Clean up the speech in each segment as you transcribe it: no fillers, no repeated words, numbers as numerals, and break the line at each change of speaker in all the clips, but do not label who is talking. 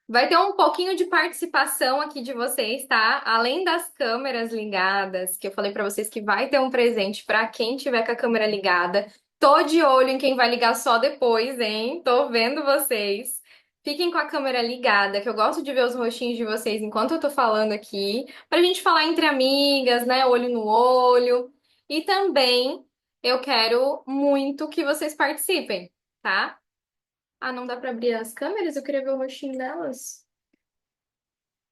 Vai ter um pouquinho de participação aqui de vocês, tá? Além das câmeras ligadas, que eu falei pra vocês que vai ter um presente pra quem tiver com a câmera ligada. Tô de olho em quem vai ligar só depois, hein? Tô vendo vocês. Fiquem com a câmera ligada, que eu gosto de ver os rostinhos de vocês enquanto eu tô falando aqui, pra gente falar entre amigas, né? Olho no olho. E também eu quero muito que vocês participem, tá? Ah, não dá pra abrir as câmeras? Eu queria ver o rostinho delas.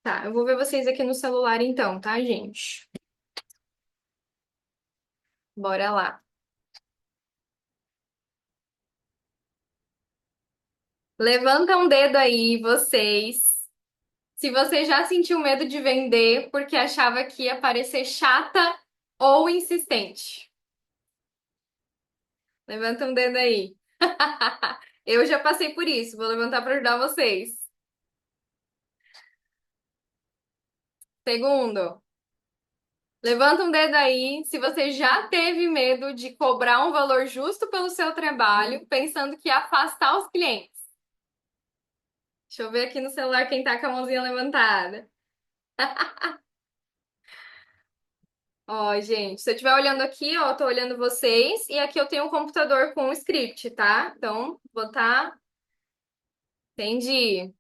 Tá, eu vou ver vocês aqui no celular então, tá, gente? Bora lá. Levanta um dedo aí, vocês. Se você já sentiu medo de vender porque achava que ia parecer chata ou insistente. Levanta um dedo aí. Eu já passei por isso, vou levantar para ajudar vocês. Segundo, levanta um dedo aí se você já teve medo de cobrar um valor justo pelo seu trabalho, pensando que ia afastar os clientes. Deixa eu ver aqui no celular quem tá com a mãozinha levantada. Ó, gente, se eu estiver olhando aqui, ó, eu tô olhando vocês e aqui eu tenho um computador com um script, tá? Então, vou botar. Entendi.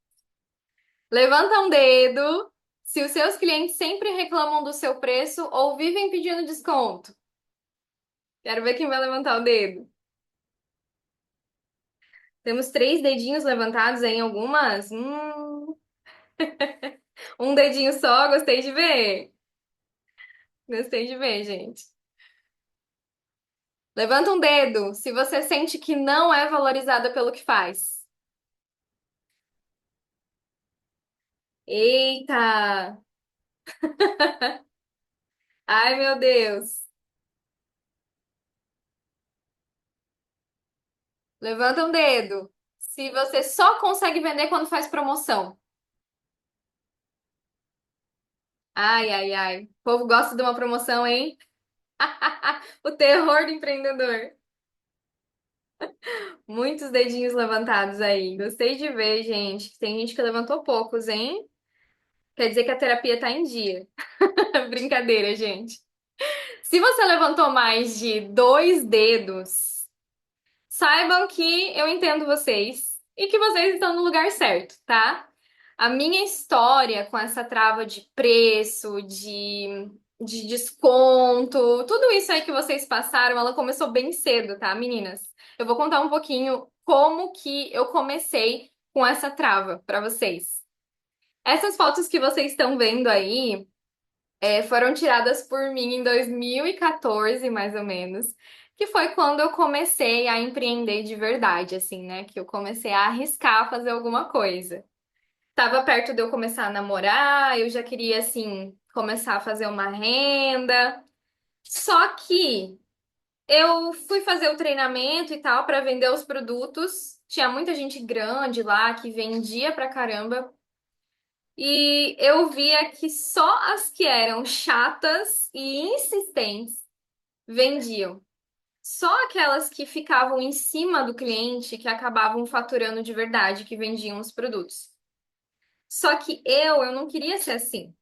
Levanta um dedo se os seus clientes sempre reclamam do seu preço ou vivem pedindo desconto. Quero ver quem vai levantar o dedo. Temos três dedinhos levantados aí em algumas. Um dedinho só, gostei de ver. Gostei de ver, gente. Levanta um dedo se você sente que não é valorizada pelo que faz. Eita! Ai, meu Deus. Levanta um dedo. Se você só consegue vender quando faz promoção. Ai, ai, ai. O povo gosta de uma promoção, hein? O terror do empreendedor. Muitos dedinhos levantados aí. Gostei de ver, gente. Tem gente que levantou poucos, hein? Quer dizer que a terapia tá em dia. Brincadeira, gente. Se você levantou mais de dois dedos, saibam que eu entendo vocês e que vocês estão no lugar certo, tá? A minha história com essa trava de preço, de desconto, tudo isso aí que vocês passaram, ela começou bem cedo, tá, meninas? Eu vou contar um pouquinho como que eu comecei com essa trava pra vocês. Essas fotos que vocês estão vendo aí, foram tiradas por mim em 2014, mais ou menos, que foi quando eu comecei a empreender de verdade, assim, né? Que eu comecei a arriscar fazer alguma coisa. Tava perto de eu começar a namorar, eu já queria, assim, começar a fazer uma renda. Só que eu fui fazer o treinamento e tal para vender os produtos. Tinha muita gente grande lá que vendia pra caramba. E eu via que só as que eram chatas e insistentes vendiam. Só aquelas que ficavam em cima do cliente que acabavam faturando de verdade, que vendiam os produtos. Só que eu não queria ser assim.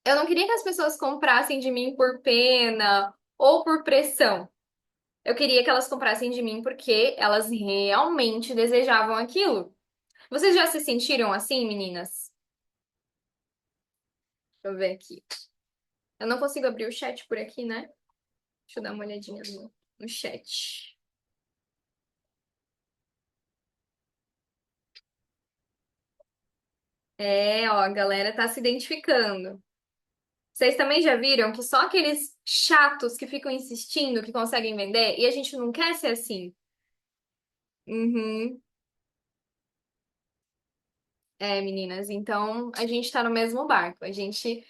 Eu não queria que as pessoas comprassem de mim por pena ou por pressão. Eu queria que elas comprassem de mim porque elas realmente desejavam aquilo. Vocês já se sentiram assim, meninas? Deixa eu ver aqui. Eu não consigo abrir o chat por aqui, né? Deixa eu dar uma olhadinha no chat. É, ó, a galera tá se identificando. Vocês também já viram que só aqueles chatos que ficam insistindo que conseguem vender e a gente não quer ser assim? Uhum. É, meninas, então a gente tá no mesmo barco. A gente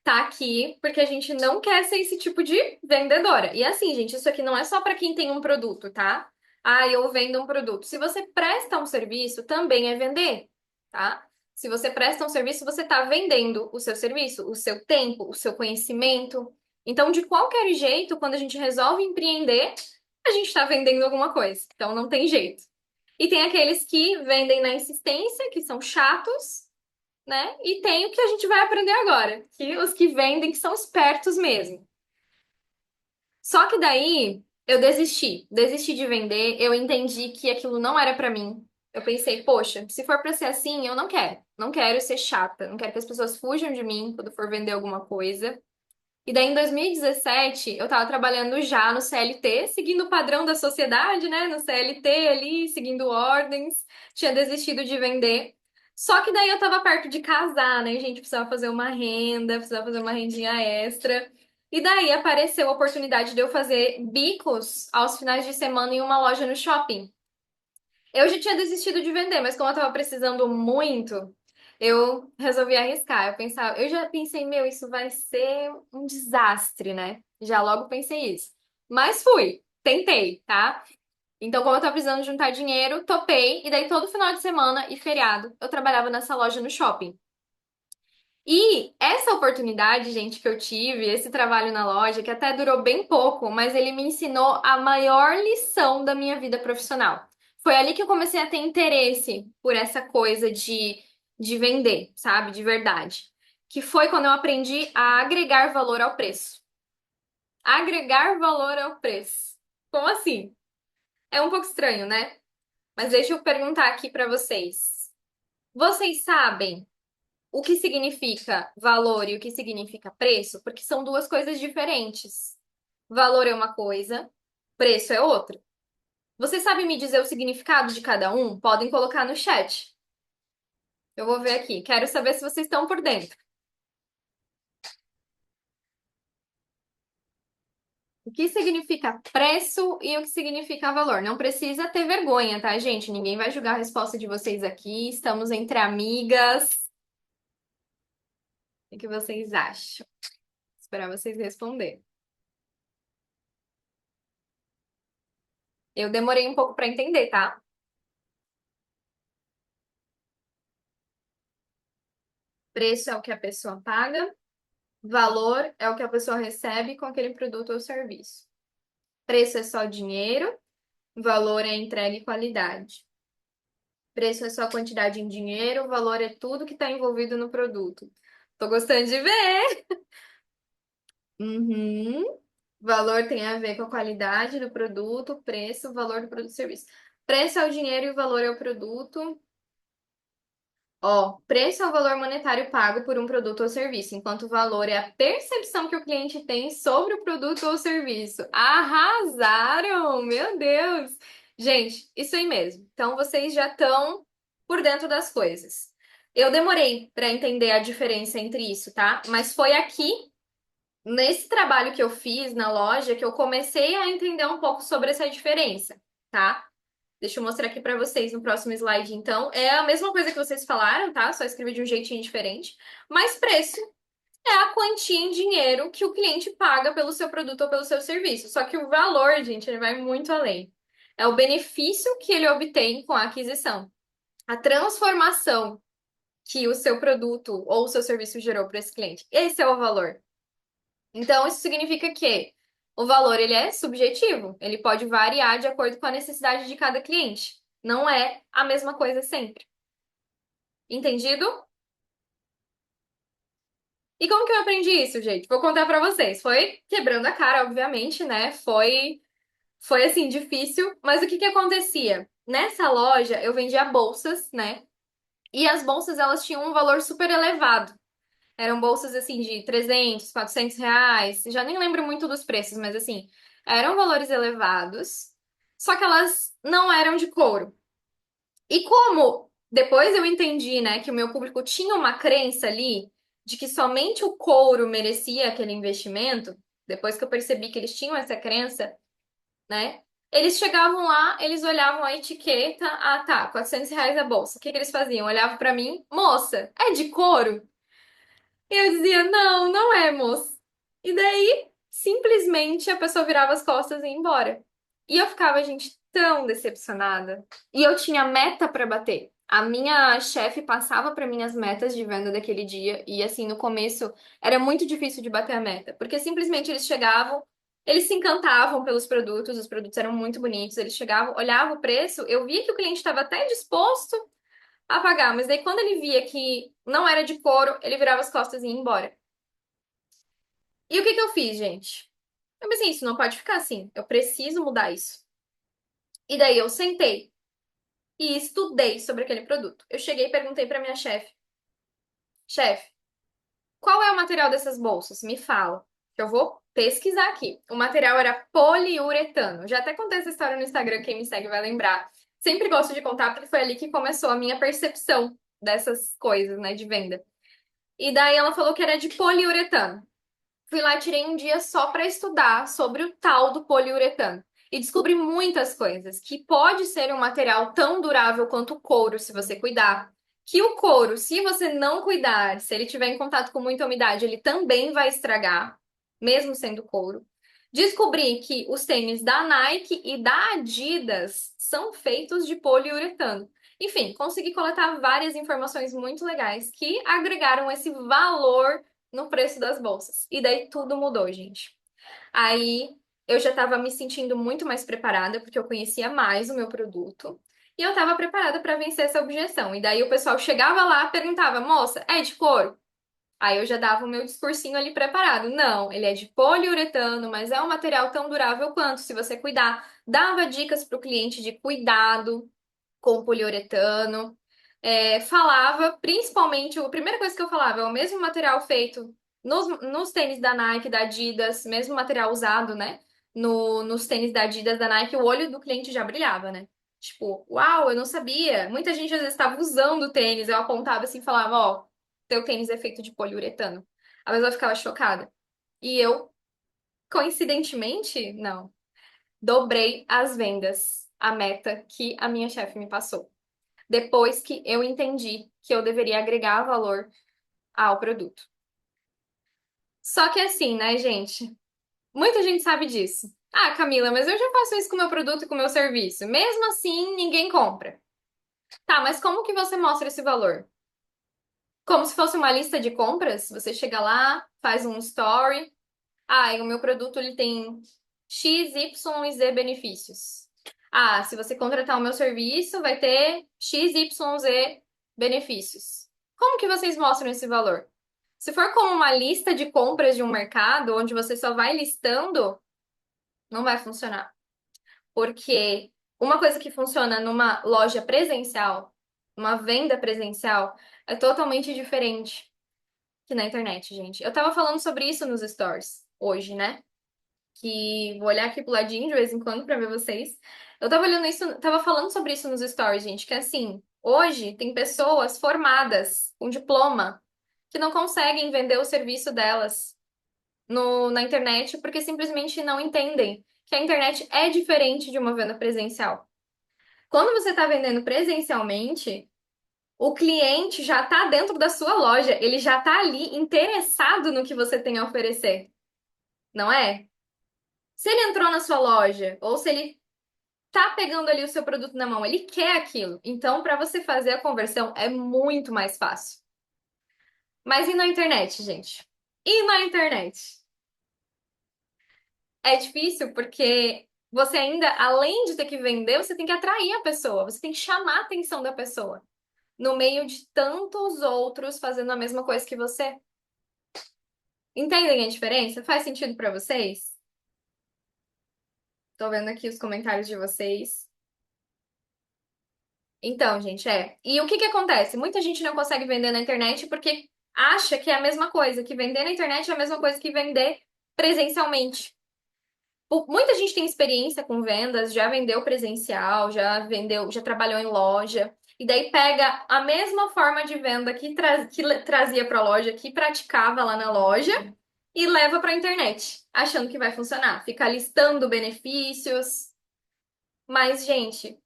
tá aqui porque a gente não quer ser esse tipo de vendedora. E assim, gente, isso aqui não é só pra quem tem um produto, tá? Ah, eu vendo um produto. Se você presta um serviço, também é vender, tá? Se você presta um serviço, você tá vendendo o seu serviço, o seu tempo, o seu conhecimento. Então, de qualquer jeito, quando a gente resolve empreender, a gente tá vendendo alguma coisa. Então, não tem jeito. E tem aqueles que vendem na insistência, que são chatos, né? E tem o que a gente vai aprender agora, que os que vendem que são espertos mesmo. Só que daí eu desisti de vender, eu entendi que aquilo não era pra mim. Eu pensei, poxa, se for pra ser assim, eu não quero. Não quero ser chata, não quero que as pessoas fujam de mim quando for vender alguma coisa. E daí, em 2017, eu tava trabalhando já no CLT, seguindo o padrão da sociedade, né? No CLT ali, seguindo ordens. Tinha desistido de vender. Só que daí eu tava perto de casar, né, gente? Precisava fazer uma renda, precisava fazer uma rendinha extra. E daí apareceu a oportunidade de eu fazer bicos aos finais de semana em uma loja no shopping. Eu já tinha desistido de vender, mas como eu tava precisando muito, eu resolvi arriscar. Eu já pensei, meu, isso vai ser um desastre, né? Já logo pensei isso. Mas fui, tentei, tá? Então, como eu tava precisando juntar dinheiro, topei, e daí todo final de semana e feriado eu trabalhava nessa loja no shopping. E essa oportunidade, gente, que eu tive, esse trabalho na loja, que até durou bem pouco, mas ele me ensinou a maior lição da minha vida profissional. Foi ali que eu comecei a ter interesse por essa coisa de vender, sabe? De verdade. Que foi quando eu aprendi a agregar valor ao preço. Agregar valor ao preço. Como assim? É um pouco estranho, né? Mas deixa eu perguntar aqui pra vocês. Vocês sabem o que significa valor e o que significa preço, porque são duas coisas diferentes. Valor é uma coisa, preço é outra. Vocês sabem me dizer o significado de cada um? Podem colocar no chat. Eu vou ver aqui. Quero saber se vocês estão por dentro. O que significa preço e o que significa valor? Não precisa ter vergonha, tá, gente? Ninguém vai julgar a resposta de vocês aqui. Estamos entre amigas. O que vocês acham? Vou esperar vocês responder. Eu demorei um pouco para entender, tá? Preço é o que a pessoa paga, valor é o que a pessoa recebe com aquele produto ou serviço. Preço é só dinheiro, valor é entrega e qualidade. Preço é só quantidade em dinheiro, valor é tudo que está envolvido no produto. Tô gostando de ver. Uhum. Valor tem a ver com a qualidade do produto, preço, valor do produto e serviço. Preço é o dinheiro e o valor é o produto. Ó, preço é o valor monetário pago por um produto ou serviço, enquanto o valor é a percepção que o cliente tem sobre o produto ou serviço. Arrasaram! Meu Deus! Gente, isso aí mesmo. Então vocês já estão por dentro das coisas. Eu demorei para entender a diferença entre isso, tá? Mas foi aqui, nesse trabalho que eu fiz na loja, que eu comecei a entender um pouco sobre essa diferença, tá? Deixa eu mostrar aqui pra vocês no próximo slide, então. É a mesma coisa que vocês falaram, tá? Só escrevi de um jeitinho diferente. Mas preço é a quantia em dinheiro que o cliente paga pelo seu produto ou pelo seu serviço. Só que o valor, gente, ele vai muito além. É o benefício que ele obtém com a aquisição. A transformação que o seu produto ou o seu serviço gerou para esse cliente. Esse é o valor. Então, isso significa que o valor ele é subjetivo, ele pode variar de acordo com a necessidade de cada cliente. Não é a mesma coisa sempre. Entendido? E como que eu aprendi isso, gente? Vou contar pra vocês. Foi quebrando a cara, obviamente, né? Foi assim difícil, mas o que que acontecia? Nessa loja eu vendia bolsas, né? E as bolsas elas tinham um valor super elevado. Eram bolsas assim de 300, 400 reais. Já nem lembro muito dos preços, mas assim, eram valores elevados. Só que elas não eram de couro. E como depois eu entendi, né, que o meu público tinha uma crença ali de que somente o couro merecia aquele investimento, depois que eu percebi que eles tinham essa crença, né? Eles chegavam lá, eles olhavam a etiqueta, ah tá, 400 reais a bolsa. O que que eles faziam? Olhavam pra mim, moça, é de couro? E eu dizia, não, não é, moço. E daí, simplesmente, a pessoa virava as costas e ia embora. E eu ficava, gente, tão decepcionada. E eu tinha meta pra bater. A minha chefe passava pra mim as metas de venda daquele dia. E assim, no começo, era muito difícil de bater a meta. Porque simplesmente eles chegavam. Eles se encantavam pelos produtos, os produtos eram muito bonitos, eles chegavam, olhavam o preço, eu via que o cliente estava até disposto a pagar, mas daí quando ele via que não era de couro, ele virava as costas e ia embora. E o que que eu fiz, gente? Eu pensei, isso não pode ficar assim, eu preciso mudar isso. E daí eu sentei e estudei sobre aquele produto. Eu cheguei e perguntei para minha chefe, chefe, qual é o material dessas bolsas? Me fala, que eu vou pesquisar aqui. O material era poliuretano. Já até contei essa história no Instagram, quem me segue vai lembrar. Sempre gosto de contar porque foi ali que começou a minha percepção dessas coisas, né, de venda. E daí ela falou que era de poliuretano. Fui lá, tirei um dia só para estudar sobre o tal do poliuretano. E descobri muitas coisas, que pode ser um material tão durável quanto o couro, se você cuidar. Que o couro, se você não cuidar, se ele tiver em contato com muita umidade, ele também vai estragar, mesmo sendo couro. Descobri que os tênis da Nike e da Adidas são feitos de poliuretano. Enfim, consegui coletar várias informações muito legais que agregaram esse valor no preço das bolsas. E daí tudo mudou, gente. Aí eu já estava me sentindo muito mais preparada, porque eu conhecia mais o meu produto. E eu estava preparada para vencer essa objeção. E daí o pessoal chegava lá, perguntava, moça, é de couro? Aí eu já dava o meu discursinho ali preparado. Não, ele é de poliuretano, mas é um material tão durável quanto, se você cuidar. Dava dicas para o cliente de cuidado com poliuretano. Falava, principalmente, a primeira coisa que eu falava é o mesmo material feito nos tênis da Nike, da Adidas, mesmo material usado, né? Nos tênis da Adidas, da Nike, o olho do cliente já brilhava, né? Tipo, uau, eu não sabia. Muita gente às vezes estava usando o tênis, eu apontava assim e falava, ó, teu tênis é feito de poliuretano. A pessoa ficava chocada. E eu, coincidentemente, não, dobrei as vendas, a meta que a minha chefe me passou depois que eu entendi que eu deveria agregar valor ao produto. Só que assim, né, gente? Muita gente sabe disso. Ah, Camila, mas eu já faço isso com o meu produto e com o meu serviço. Mesmo assim, ninguém compra. Tá, mas como que você mostra esse valor? Como se fosse uma lista de compras? Você chega lá, faz um story. Ah, e o meu produto ele tem X, Y e Z benefícios. Ah, se você contratar o meu serviço, vai ter X, Y, Z benefícios. Como que vocês mostram esse valor? Se for como uma lista de compras de um mercado, onde você só vai listando, não vai funcionar. Porque uma coisa que funciona numa loja presencial, uma venda presencial, é totalmente diferente que na internet, gente. Eu tava falando sobre isso nos stories hoje, né? Que vou olhar aqui pro ladinho de vez em quando pra ver vocês. Eu tava olhando isso, tava falando sobre isso nos stories, gente, que assim, hoje tem pessoas formadas com diploma que não conseguem vender o serviço delas na internet porque simplesmente não entendem que a internet é diferente de uma venda presencial. Quando você está vendendo presencialmente, o cliente já está dentro da sua loja, ele já está ali interessado no que você tem a oferecer, não é? Se ele entrou na sua loja, ou se ele tá pegando ali o seu produto na mão, ele quer aquilo. Então, para você fazer a conversão é muito mais fácil. Mas e na internet, gente? E na internet? É difícil porque você ainda, além de ter que vender, você tem que atrair a pessoa, você tem que chamar a atenção da pessoa, no meio de tantos outros fazendo a mesma coisa que você. Entendem a diferença? Faz sentido para vocês? Tô vendo aqui os comentários de vocês. Então, gente, é. E o que que acontece? Muita gente não consegue vender na internet porque acha que é a mesma coisa, que vender na internet é a mesma coisa que vender presencialmente. Muita gente tem experiência com vendas, já vendeu presencial, já vendeu, já trabalhou em loja, e daí pega a mesma forma de venda que trazia para a loja, que praticava lá na loja, e leva para a internet, achando que vai funcionar. Fica listando benefícios. Mas, gente,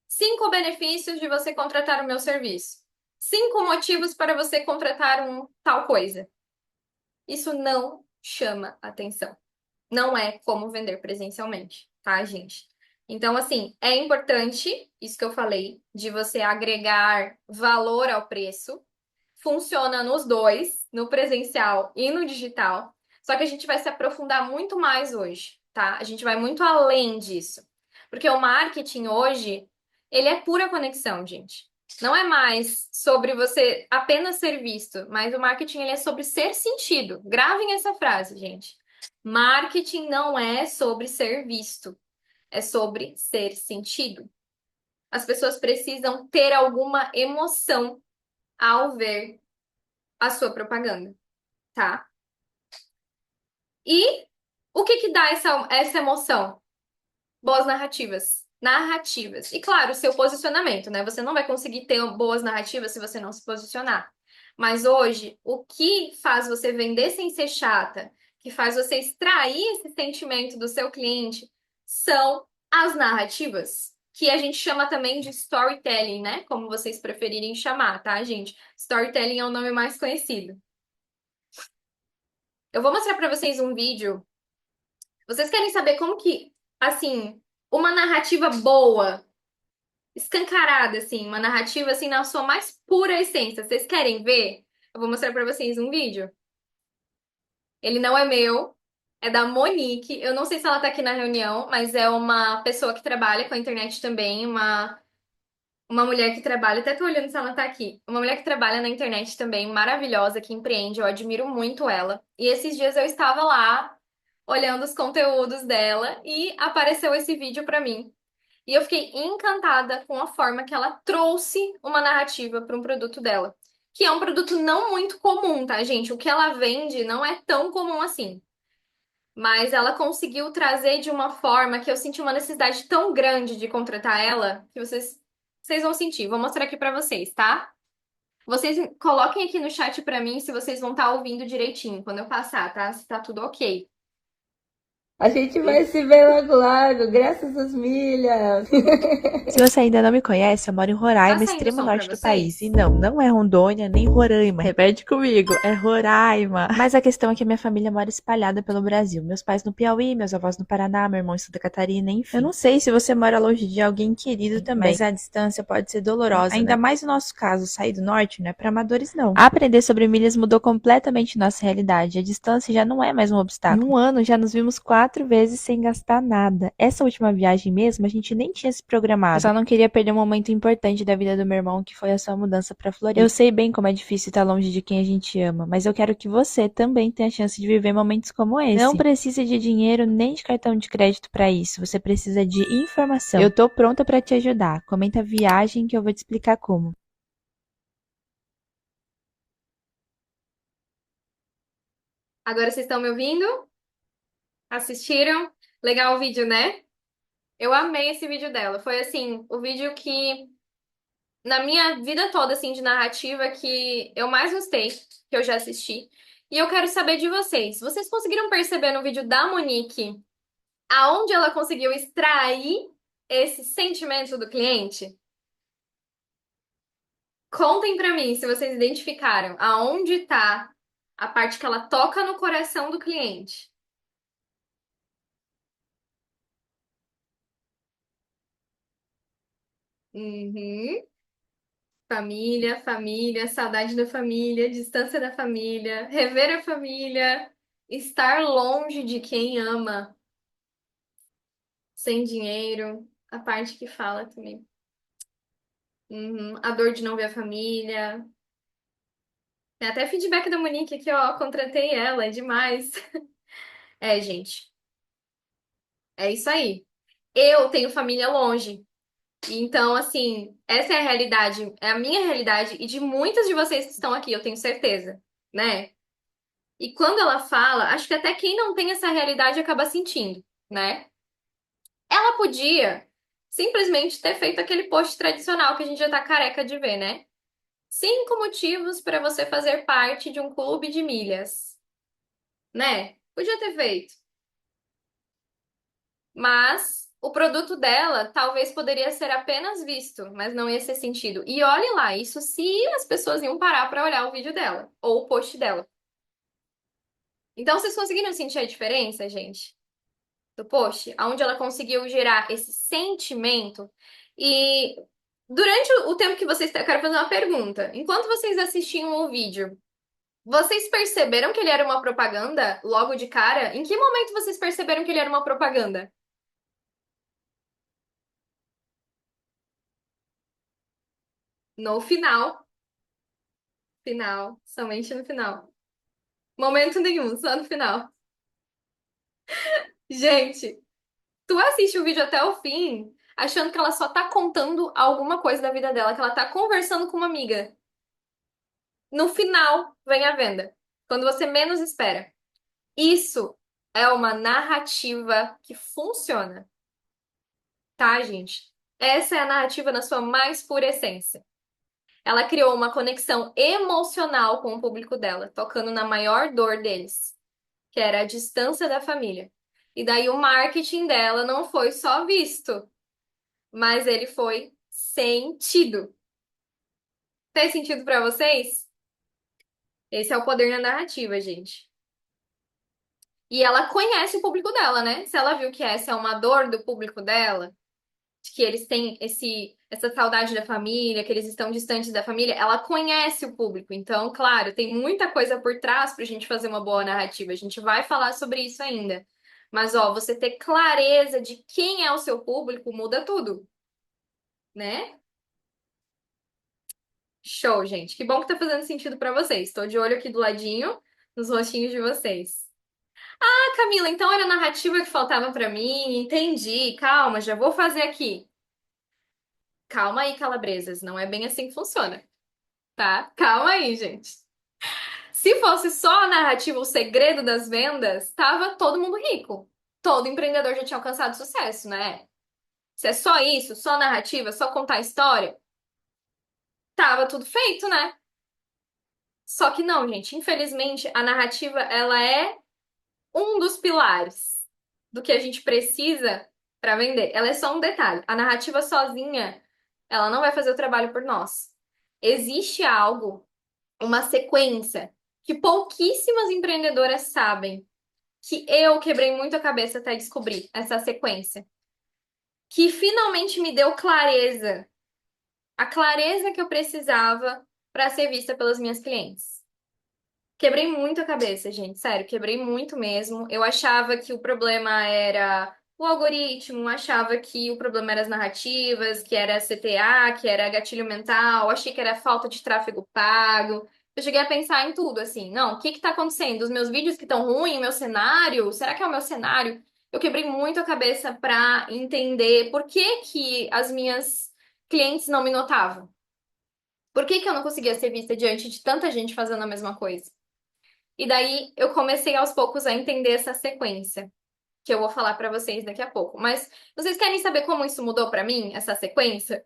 5 benefícios de você contratar o meu serviço. 5 motivos para você contratar um tal coisa. Isso não chama atenção. Não é como vender presencialmente, tá, gente? Então, assim, é importante, isso que eu falei, de você agregar valor ao preço. Funciona nos dois, no presencial e no digital. Só que a gente vai se aprofundar muito mais hoje, tá? A gente vai muito além disso. Porque o marketing hoje, ele é pura conexão, gente. Não é mais sobre você apenas ser visto, mas o marketing ele é sobre ser sentido. Gravem essa frase, gente. Marketing não é sobre ser visto, é sobre ser sentido. As pessoas precisam ter alguma emoção ao ver a sua propaganda, tá? E o que que dá essa emoção? Boas narrativas. Narrativas. E claro, o seu posicionamento, né? Você não vai conseguir ter boas narrativas se você não se posicionar. Mas hoje, o que faz você vender sem ser chata, que faz você extrair esse sentimento do seu cliente, são as narrativas. Que a gente chama também de storytelling, né? Como vocês preferirem chamar, tá, gente? Storytelling é o nome mais conhecido. Eu vou mostrar pra vocês um vídeo. Vocês querem saber como que, assim, uma narrativa boa, escancarada, assim, uma narrativa assim na sua mais pura essência. Vocês querem ver? Eu vou mostrar pra vocês um vídeo. Ele não é meu, é da Monique. Eu não sei se ela tá aqui na reunião, mas é uma pessoa que trabalha com a internet também, uma mulher que trabalha, até tô olhando se ela tá aqui. Uma mulher que trabalha na internet também, maravilhosa, que empreende, eu admiro muito ela. E esses dias eu estava lá olhando os conteúdos dela e apareceu esse vídeo pra mim. E eu fiquei encantada com a forma que ela trouxe uma narrativa para um produto dela. Que é um produto não muito comum, tá, gente? O que ela vende não é tão comum assim. Mas ela conseguiu trazer de uma forma que eu senti uma necessidade tão grande de contratar ela, que vocês vão sentir. Vou mostrar aqui pra vocês, tá? Vocês coloquem aqui no chat pra mim se vocês vão estar ouvindo direitinho quando eu passar, tá? Se tá tudo ok.
A gente vai se ver logo logo, graças às milhas.
Se você ainda não me conhece, eu moro em
Tá
Roraima,
saindo
extremo
som pra
norte do país.
vocês?
E não, não é Rondônia, nem Roraima. Repete comigo, é Roraima. Mas a questão é que a minha família mora espalhada pelo Brasil. Meus pais no Piauí, meus avós no Paraná, meu irmão em Santa Catarina, enfim. Eu não sei se você mora longe de alguém querido também, mas a distância pode ser dolorosa, ainda mais no nosso caso, sair do norte não é para amadores não. Aprender sobre milhas mudou completamente nossa realidade. A distância já não é mais um obstáculo. Em um ano já nos vimos 4 vezes sem gastar nada. Essa última viagem mesmo, a gente nem tinha se programado. Eu só não queria perder um momento importante da vida do meu irmão, que foi a sua mudança pra Floripa. Eu sei bem como é difícil estar longe de quem a gente ama, mas eu quero que você também tenha a chance de viver momentos como esse. Não precisa de dinheiro nem de cartão de crédito pra isso. Você precisa de informação. Eu tô pronta pra te ajudar. Comenta a viagem que eu vou te explicar como.
Agora vocês estão me ouvindo? Assistiram? Legal o vídeo, né? Eu amei esse vídeo dela. Foi assim, o vídeo que na minha vida toda assim de narrativa que eu mais gostei, que eu já assisti. E eu quero saber de vocês. Vocês conseguiram perceber no vídeo da Monique aonde ela conseguiu extrair esse sentimento do cliente? Contem pra mim se vocês identificaram aonde tá a parte que ela toca no coração do cliente. Uhum. Família, família, saudade da família, distância da família, rever a família, estar longe de quem ama, sem dinheiro, a parte que fala também. Uhum. A dor de não ver a família. Tem até feedback da Monique aqui, ó. Contratei ela, é demais. É, gente, é isso aí. Eu tenho família longe. Então, assim, essa é a realidade, é a minha realidade e de muitas de vocês que estão aqui, eu tenho certeza, né? E quando ela fala, acho que até quem não tem essa realidade acaba sentindo, né? Ela podia simplesmente ter feito aquele post tradicional que a gente já tá careca de ver, né? 5 motivos para você fazer parte de um clube de milhas, né? Podia ter feito. Mas o produto dela talvez poderia ser apenas visto, mas não ia ser sentido. E olhe lá, isso se as pessoas iam parar para olhar o vídeo dela ou o post dela. Então, vocês conseguiram sentir a diferença, gente? Do post, onde ela conseguiu gerar esse sentimento. E durante o tempo que vocês. Eu quero fazer uma pergunta. Enquanto vocês assistiam o vídeo, Vocês perceberam que ele era uma propaganda logo de cara? Em que momento vocês perceberam que ele era uma propaganda? No final. Final. Somente no final. Momento nenhum, só no final. Gente, tu assiste o vídeo até o fim, achando que ela só tá contando alguma coisa da vida dela, que ela tá conversando com uma amiga. No final, vem a venda. Quando você menos espera. Isso é uma narrativa que funciona, tá, gente? Essa é a narrativa na sua mais pura essência. Ela criou uma conexão emocional com o público dela, tocando na maior dor deles, que era a distância da família. E daí o marketing dela não foi só visto, mas ele foi sentido. Fez sentido pra vocês? Esse é o poder na narrativa, gente. E ela conhece o público dela, né? Se ela viu que essa é uma dor do público dela, de que eles têm essa saudade da família, que eles estão distantes da família, ela conhece o público. Então, claro, tem muita coisa por trás pra gente fazer uma boa narrativa. A gente vai falar sobre isso ainda. Mas, ó, você ter clareza de quem é o seu público muda tudo, né? Show, gente. Que bom que tá fazendo sentido pra vocês. Tô de olho aqui do ladinho, nos rostinhos de vocês. Ah, Camila, então era a narrativa que faltava pra mim. Entendi. Calma, já vou fazer aqui. Calma aí, calabresas. Não é bem assim que funciona, tá? Calma aí, gente. Se fosse só a narrativa, o segredo das vendas, tava todo mundo rico. Todo empreendedor já tinha alcançado sucesso, né? Se é só isso, só narrativa, só contar história, tava tudo feito, né? Só que não, gente. Infelizmente, a narrativa, ela é um dos pilares do que a gente precisa para vender. Ela é só um detalhe. A narrativa sozinha, ela não vai fazer o trabalho por nós. Existe algo, uma sequência que pouquíssimas empreendedoras sabem, que eu quebrei muito a cabeça até descobrir essa sequência, que finalmente me deu clareza, a clareza que eu precisava para ser vista pelas minhas clientes. Quebrei muito a cabeça, gente, sério, quebrei muito mesmo. Eu achava que o problema era o algoritmo, achava que o problema era as narrativas, que era CTA, que era gatilho mental, achei que era falta de tráfego pago. Eu cheguei a pensar em tudo, assim, não, o que que tá acontecendo? Os meus vídeos que estão ruins, meu cenário, será que é o meu cenário? Eu quebrei muito a cabeça pra entender por que que as minhas clientes não me notavam. Por que que eu não conseguia ser vista diante de tanta gente fazendo a mesma coisa? E daí eu comecei aos poucos a entender essa sequência, que eu vou falar pra vocês daqui a pouco. Mas vocês querem saber como isso mudou pra mim, essa sequência?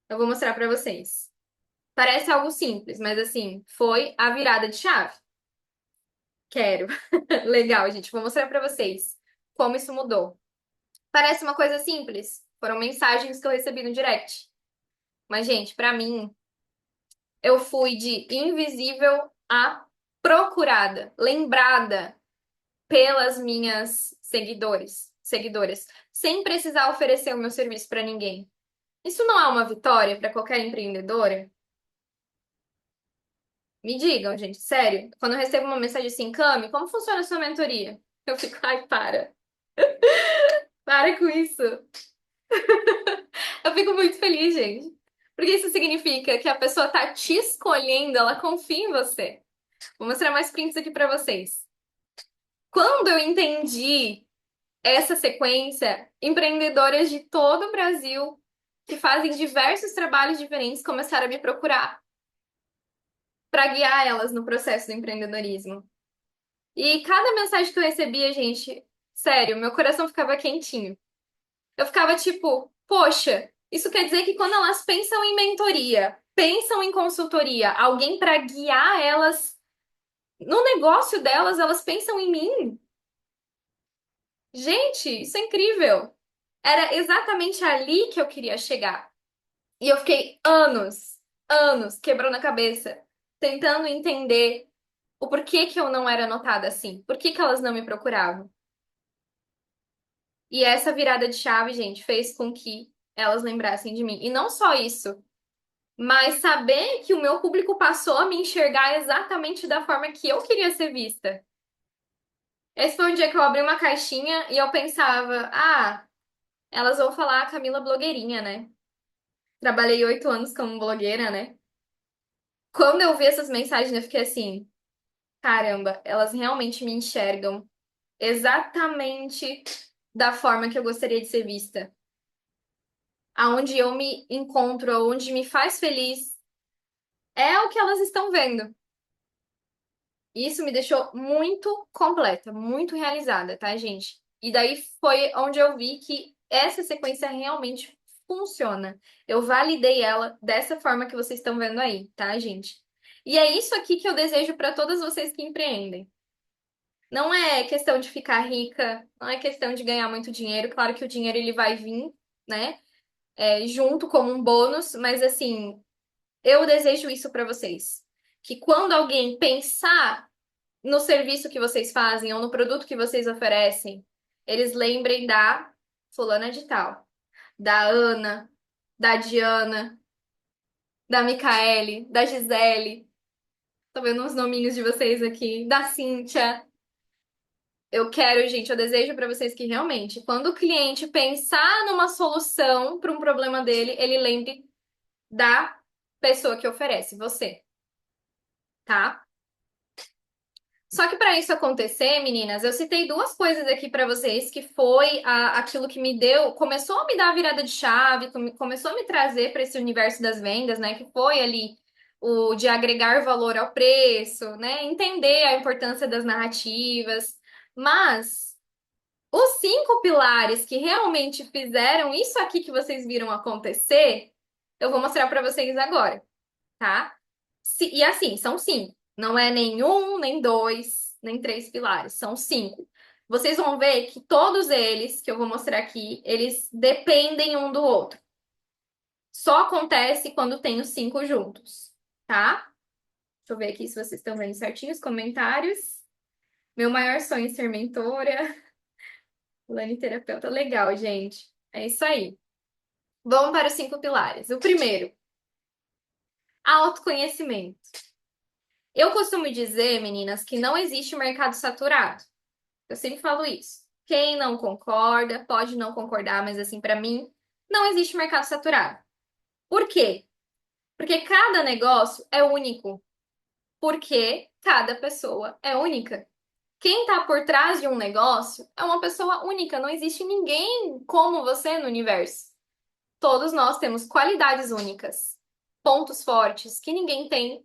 Eu vou mostrar pra vocês. Parece algo simples, mas assim, foi a virada de chave. Quero. Legal, gente. Vou mostrar pra vocês como isso mudou. Parece uma coisa simples. Foram mensagens que eu recebi no direct. Mas, gente, pra mim, eu fui de invisível a procurada, lembrada pelas minhas seguidoras, sem precisar oferecer o meu serviço para ninguém. Isso não é uma vitória para qualquer empreendedora? Me digam, gente, sério. Quando eu recebo uma mensagem assim, Cami, como funciona a sua mentoria? Eu fico, ai, para com isso. Eu fico muito feliz, gente. Porque isso significa que a pessoa tá te escolhendo, ela confia em você. Vou mostrar mais prints aqui para vocês. Quando eu entendi essa sequência, empreendedoras de todo o Brasil que fazem diversos trabalhos diferentes começaram a me procurar para guiar elas no processo do empreendedorismo. E cada mensagem que eu recebia, gente, sério, meu coração ficava quentinho. Eu ficava tipo, poxa, isso quer dizer que quando elas pensam em mentoria, pensam em consultoria, alguém para guiar elas no negócio delas, elas pensam em mim. Gente, isso é incrível. Era exatamente ali que eu queria chegar. E eu fiquei anos quebrando a cabeça, tentando entender o porquê que eu não era notada assim, por que que elas não me procuravam. E essa virada de chave, gente, fez com que elas lembrassem de mim. E não só isso, mas saber que o meu público passou a me enxergar exatamente da forma que eu queria ser vista. Esse foi um dia que eu abri uma caixinha e eu pensava, ah, elas vão falar a Camila blogueirinha, né? Trabalhei 8 anos como blogueira, né? Quando eu vi essas mensagens, eu fiquei assim, caramba, elas realmente me enxergam exatamente da forma que eu gostaria de ser vista. Aonde eu me encontro, aonde me faz feliz, é o que elas estão vendo. Isso me deixou muito completa, muito realizada, tá, gente? E daí foi onde eu vi que essa sequência realmente funciona. Eu validei ela dessa forma que vocês estão vendo aí, tá, gente? E é isso aqui que eu desejo para todas vocês que empreendem. Não é questão de ficar rica, não é questão de ganhar muito dinheiro. Claro que o dinheiro ele vai vir, né, junto como um bônus, mas assim, eu desejo isso para vocês. Que quando alguém pensar no serviço que vocês fazem ou no produto que vocês oferecem, eles lembrem da fulana de tal, da Ana, da Diana, da Micaele, da Gisele. Tô vendo uns nominhos de vocês aqui, da Cíntia. Eu quero, gente, eu desejo para vocês que realmente, quando o cliente pensar numa solução para um problema dele, ele lembre da pessoa que oferece, você, tá? Só que para isso acontecer, meninas, eu citei duas coisas aqui para vocês que foi aquilo que me deu, começou a me dar a virada de chave, começou a me trazer para esse universo das vendas, né? Que foi ali o de agregar valor ao preço, né? Entender a importância das narrativas. Mas os 5 pilares que realmente fizeram isso aqui que vocês viram acontecer, eu vou mostrar para vocês agora, tá? E assim, são 5. Não é nenhum, nem dois, nem 3 pilares. São 5. Vocês vão ver que todos eles, que eu vou mostrar aqui, eles dependem um do outro. Só acontece quando tem os 5 juntos, tá? Deixa eu ver aqui se vocês estão vendo certinho os comentários. Meu maior sonho é ser mentora. Lani terapeuta. Legal, gente. É isso aí. Vamos para os 5 pilares. O primeiro, autoconhecimento. Eu costumo dizer, meninas, que não existe mercado saturado. Eu sempre falo isso. Quem não concorda, pode não concordar, mas assim, para mim, não existe mercado saturado. Por quê? Porque cada negócio é único. Porque cada pessoa é única. Quem está por trás de um negócio é uma pessoa única. Não existe ninguém como você no universo. Todos nós temos qualidades únicas, pontos fortes que ninguém tem.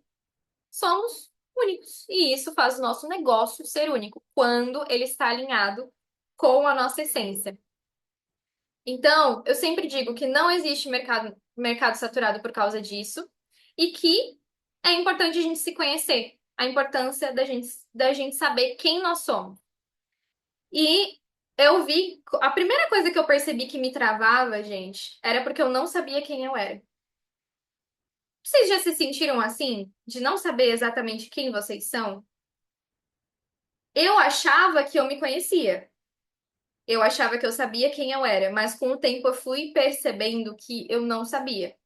Somos únicos. E isso faz o nosso negócio ser único, quando ele está alinhado com a nossa essência. Então, eu sempre digo que não existe mercado saturado por causa disso e que é importante a gente se conhecer, a importância da gente saber quem nós somos. E eu vi, a primeira coisa que eu percebi que me travava, gente, era porque eu não sabia quem eu era. Vocês já se sentiram assim, de não saber exatamente quem vocês são? Eu achava que eu me conhecia. Eu achava que eu sabia quem eu era, mas com o tempo eu fui percebendo que eu não sabia.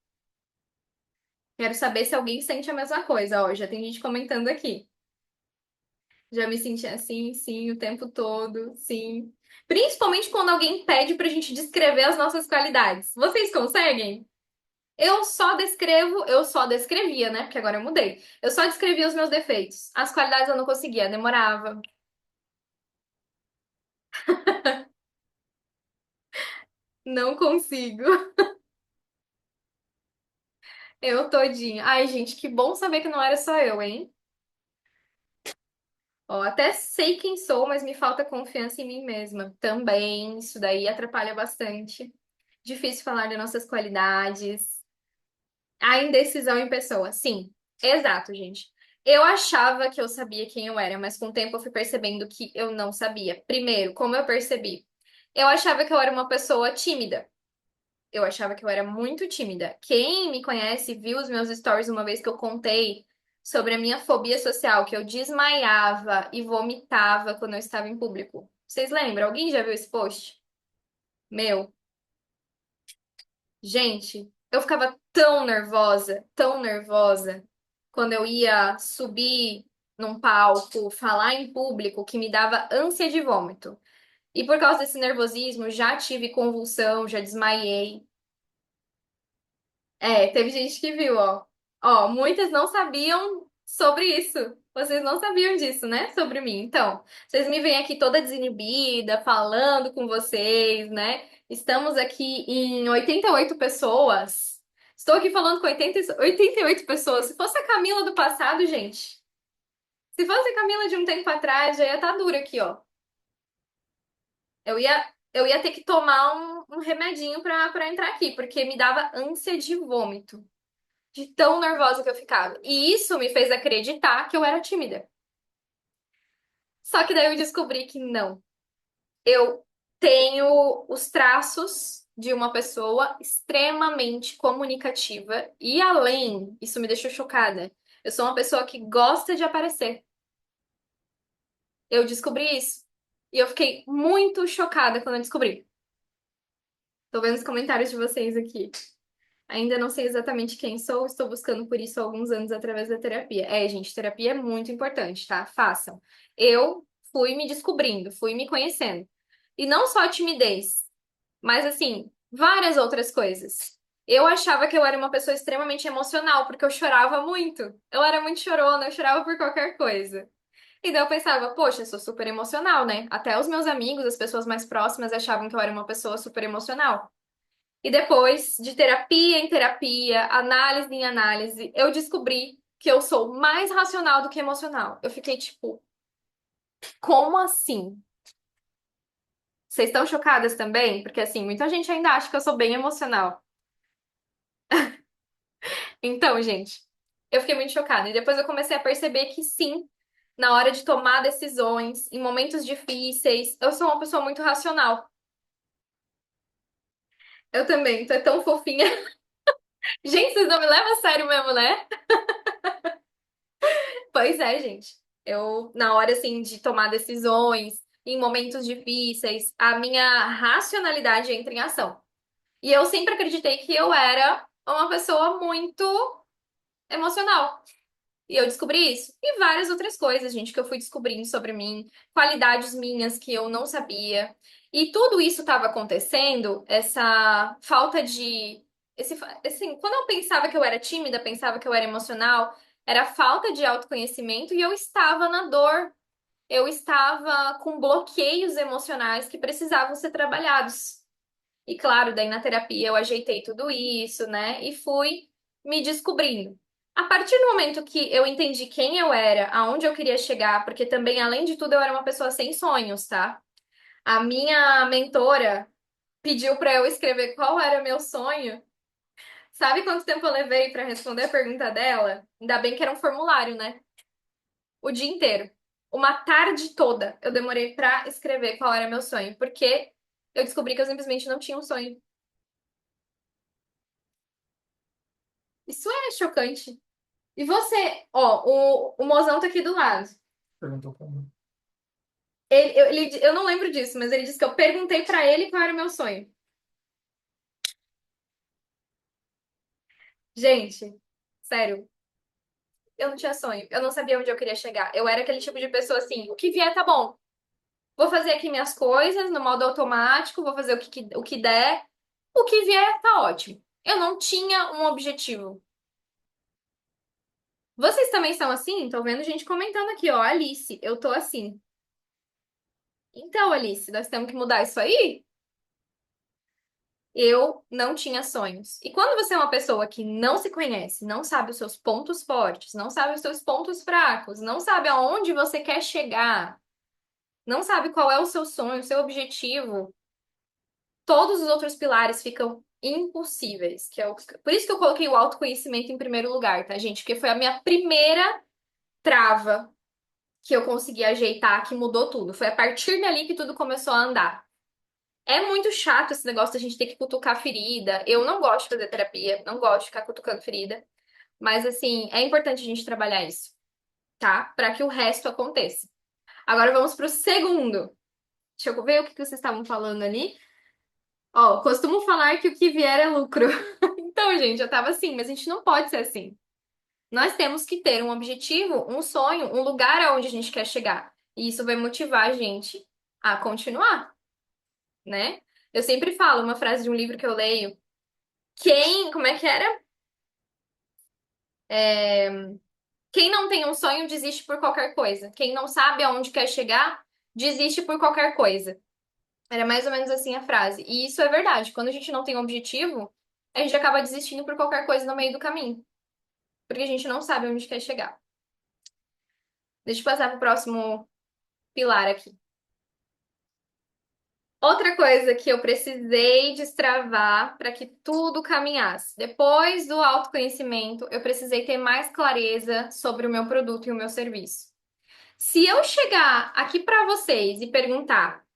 Quero saber se alguém sente a mesma coisa. Ó, já tem gente comentando aqui. Já me senti assim, sim, o tempo todo, sim. Principalmente quando alguém pede pra gente descrever as nossas qualidades. Vocês conseguem? Eu só descrevia, né? Porque agora eu mudei. Eu só descrevia os meus defeitos. As qualidades eu não conseguia, demorava. Não consigo. Eu todinha. Ai, gente, que bom saber que não era só eu, hein? Ó, até sei quem sou, mas me falta confiança em mim mesma. Também, isso daí atrapalha bastante. Difícil falar de nossas qualidades. A indecisão em pessoa. Sim, exato, gente. Eu achava que eu sabia quem eu era, mas com o tempo eu fui percebendo que eu não sabia. Primeiro, como eu percebi? Eu achava que eu era uma pessoa tímida. Eu achava que eu era muito tímida. Quem me conhece viu os meus stories uma vez que eu contei sobre a minha fobia social, que eu desmaiava e vomitava quando eu estava em público. Vocês lembram? Alguém já viu esse post? Meu, gente. Eu ficava tão nervosa, quando eu ia subir num palco, falar em público, que me dava ânsia de vômito. E por causa desse nervosismo, já tive convulsão, já desmaiei. É, teve gente que viu, ó. Ó, muitas não sabiam sobre isso. Vocês não sabiam disso, né? Sobre mim. Então, vocês me veem aqui toda desinibida, falando com vocês, né? Estamos aqui em 88 pessoas. Estou aqui falando com 88 pessoas. Se fosse a Camila do passado, gente. Se fosse a Camila de um tempo atrás, já ia estar dura aqui, ó. Eu ia ter que tomar um remedinho pra entrar aqui, porque me dava ânsia de vômito. De tão nervosa que eu ficava. E isso me fez acreditar que eu era tímida. Só que daí eu descobri que não. Eu tenho os traços de uma pessoa extremamente comunicativa e além, isso me deixou chocada. Eu sou uma pessoa que gosta de aparecer. Eu descobri isso. E eu fiquei muito chocada quando eu descobri. Tô vendo os comentários de vocês aqui. Ainda não sei exatamente quem sou, estou buscando por isso há alguns anos através da terapia. É, gente, terapia é muito importante, tá? Façam. Eu fui me descobrindo, fui me conhecendo. E não só a timidez, mas assim, várias outras coisas. Eu achava que eu era uma pessoa extremamente emocional, porque eu chorava muito. Eu era muito chorona, eu chorava por qualquer coisa. E daí eu pensava, poxa, eu sou super emocional, né? Até os meus amigos, as pessoas mais próximas, achavam que eu era uma pessoa super emocional. E depois de terapia em terapia, análise em análise, eu descobri que eu sou mais racional do que emocional. Eu fiquei tipo, como assim? Vocês estão chocadas também? Porque assim, muita gente ainda acha que eu sou bem emocional. Então, gente, eu fiquei muito chocada. E depois eu comecei a perceber que sim, na hora de tomar decisões, em momentos difíceis, eu sou uma pessoa muito racional. Eu também, tu é tão fofinha. Gente, vocês não me levam a sério mesmo, né? Pois é, gente. Eu, na hora, assim, de tomar decisões, em momentos difíceis, a minha racionalidade entra em ação. E eu sempre acreditei que eu era uma pessoa muito emocional. E eu descobri isso. E várias outras coisas, gente, que eu fui descobrindo sobre mim, qualidades minhas que eu não sabia. E tudo isso estava acontecendo, essa falta de. Assim, quando eu pensava que eu era tímida, pensava que eu era emocional, era falta de autoconhecimento e eu estava na dor. Eu estava com bloqueios emocionais que precisavam ser trabalhados. E claro, daí na terapia eu ajeitei tudo isso, né? E fui me descobrindo. A partir do momento que eu entendi quem eu era, aonde eu queria chegar, porque também, além de tudo, eu era uma pessoa sem sonhos, tá? A minha mentora pediu para eu escrever qual era meu sonho. Sabe quanto tempo eu levei para responder a pergunta dela? Ainda bem que era um formulário, né? O dia inteiro. Uma tarde toda eu demorei para escrever qual era meu sonho, porque eu descobri que eu simplesmente não tinha um sonho. Isso é chocante. E você, ó, o mozão tá aqui do lado.
Perguntou pra mim.
Eu não lembro disso, mas ele disse que eu perguntei pra ele qual era o meu sonho. Gente, sério, eu não tinha sonho. Eu não sabia onde eu queria chegar. Eu era aquele tipo de pessoa assim, o que vier tá bom. Vou fazer aqui minhas coisas no modo automático, vou fazer o que der. O que vier tá ótimo. Eu não tinha um objetivo. Vocês também são assim? Tô vendo gente comentando aqui, ó. Alice, eu tô assim. Então, Alice, nós temos que mudar isso aí? Eu não tinha sonhos. E quando você é uma pessoa que não se conhece, não sabe os seus pontos fortes, não sabe os seus pontos fracos, não sabe aonde você quer chegar, não sabe qual é o seu sonho, o seu objetivo, todos os outros pilares ficam impossíveis. Por isso que eu coloquei o autoconhecimento em primeiro lugar, tá, gente? Porque foi a minha primeira trava que eu consegui ajeitar, que mudou tudo. Foi a partir dali que tudo começou a andar. É muito chato esse negócio da gente ter que cutucar a ferida. Eu não gosto de fazer terapia, não gosto de ficar cutucando ferida. Mas, assim, é importante a gente trabalhar isso, tá? Para que o resto aconteça. Agora vamos pro segundo. Deixa eu ver o que vocês estavam falando ali. Ó, costumo falar que o que vier é lucro. Então, gente, eu tava assim, mas a gente não pode ser assim. Nós temos que ter um objetivo, um sonho, um lugar aonde a gente quer chegar. E isso vai motivar a gente a continuar, né? Eu sempre falo uma frase de um livro que eu leio. Como é que era? Quem não tem um sonho desiste por qualquer coisa. Quem não sabe aonde quer chegar, desiste por qualquer coisa. Era mais ou menos assim a frase. E isso é verdade. Quando a gente não tem um objetivo, a gente acaba desistindo por qualquer coisa no meio do caminho. Porque a gente não sabe onde quer chegar. Deixa eu passar pro próximo pilar aqui. Outra coisa que eu precisei destravar para que tudo caminhasse. Depois do autoconhecimento, eu precisei ter mais clareza sobre o meu produto e o meu serviço. Se eu chegar aqui para vocês e perguntar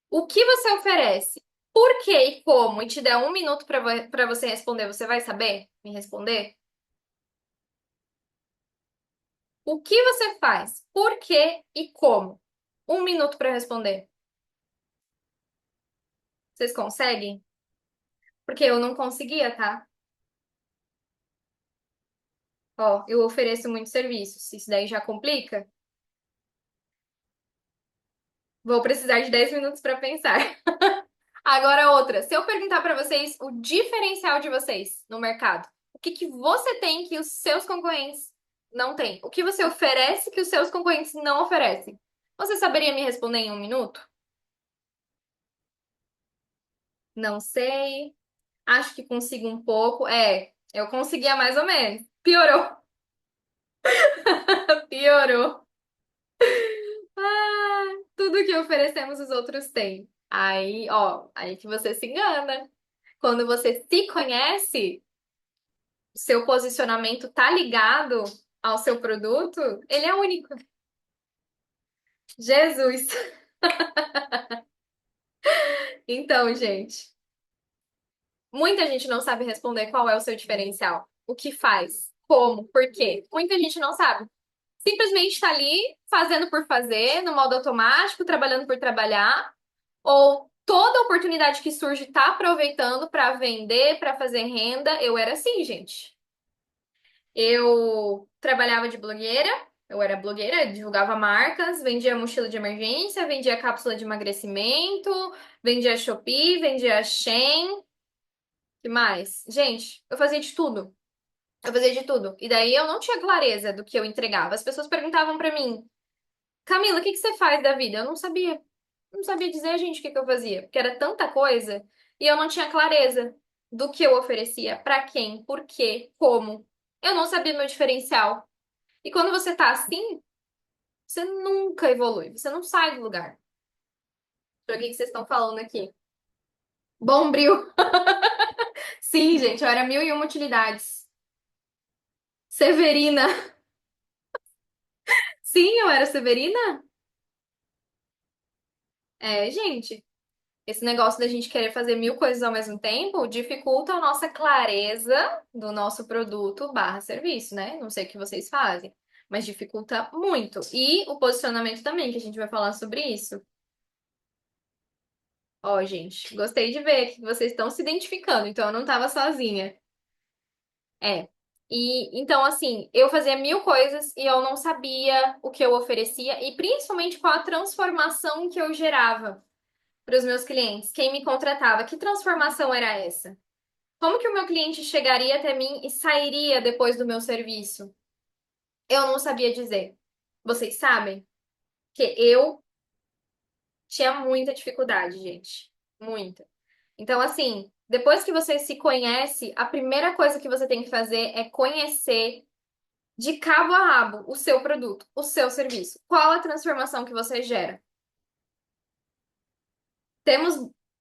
o que você oferece, por quê e como, e te der um minuto para você responder, você vai saber me responder? O que você faz, por quê e como? Um minuto para responder. Vocês conseguem? Porque eu não conseguia, tá? Ó, eu ofereço muitos serviços. Isso daí já complica? Vou precisar de 10 minutos para pensar. Agora outra. Se eu perguntar para vocês o diferencial de vocês no mercado, o que que você tem que os seus concorrentes não têm? O que você oferece que os seus concorrentes não oferecem? Você saberia me responder em um minuto? Não sei. Acho que consigo um pouco. Eu conseguia mais ou menos. Piorou. Piorou. Ah, tudo que oferecemos os outros têm. Aí, ó, aí que você se engana. Quando você se conhece, o seu posicionamento tá ligado ao seu produto, ele é único. Jesus. Então, gente, muita gente não sabe responder qual é o seu diferencial. O que faz? Como? Por quê? Muita gente não sabe. Simplesmente está ali fazendo por fazer, no modo automático, trabalhando por trabalhar, ou toda oportunidade que surge tá aproveitando para vender, para fazer renda. Eu era assim, gente. Eu trabalhava de blogueira, eu era blogueira, divulgava marcas, vendia mochila de emergência, vendia cápsula de emagrecimento, vendia Shopee, vendia Shein, que mais? Gente, eu fazia de tudo. Eu fazia de tudo. E daí eu não tinha clareza do que eu entregava. As pessoas perguntavam pra mim: Camila, o que que você faz da vida? Eu não sabia. Eu não sabia dizer, gente, o que que eu fazia, porque era tanta coisa e eu não tinha clareza do que eu oferecia, pra quem, por quê, como. Eu não sabia meu diferencial. E quando você tá assim, você nunca evolui, você não sai do lugar. Deixa eu ver o que que vocês estão falando aqui. Bombril. Sim, gente, eu era mil e uma utilidades. Severina. Sim, eu era Severina. É, gente. Esse negócio da gente querer fazer mil coisas ao mesmo tempo dificulta a nossa clareza do nosso produto barra serviço, né? Não sei o que vocês fazem, mas dificulta muito. E o posicionamento também, que a gente vai falar sobre isso. Ó, gente, gostei de ver que vocês estão se identificando, então eu não tava sozinha. É. E então, assim, eu fazia mil coisas e eu não sabia o que eu oferecia e principalmente qual a transformação que eu gerava para os meus clientes, quem me contratava. Que transformação era essa? Como que o meu cliente chegaria até mim e sairia depois do meu serviço? Eu não sabia dizer. Vocês sabem que eu tinha muita dificuldade, gente. Muita. Então, assim, depois que você se conhece, a primeira coisa que você tem que fazer é conhecer de cabo a rabo o seu produto, o seu serviço. Qual a transformação que você gera? Temos,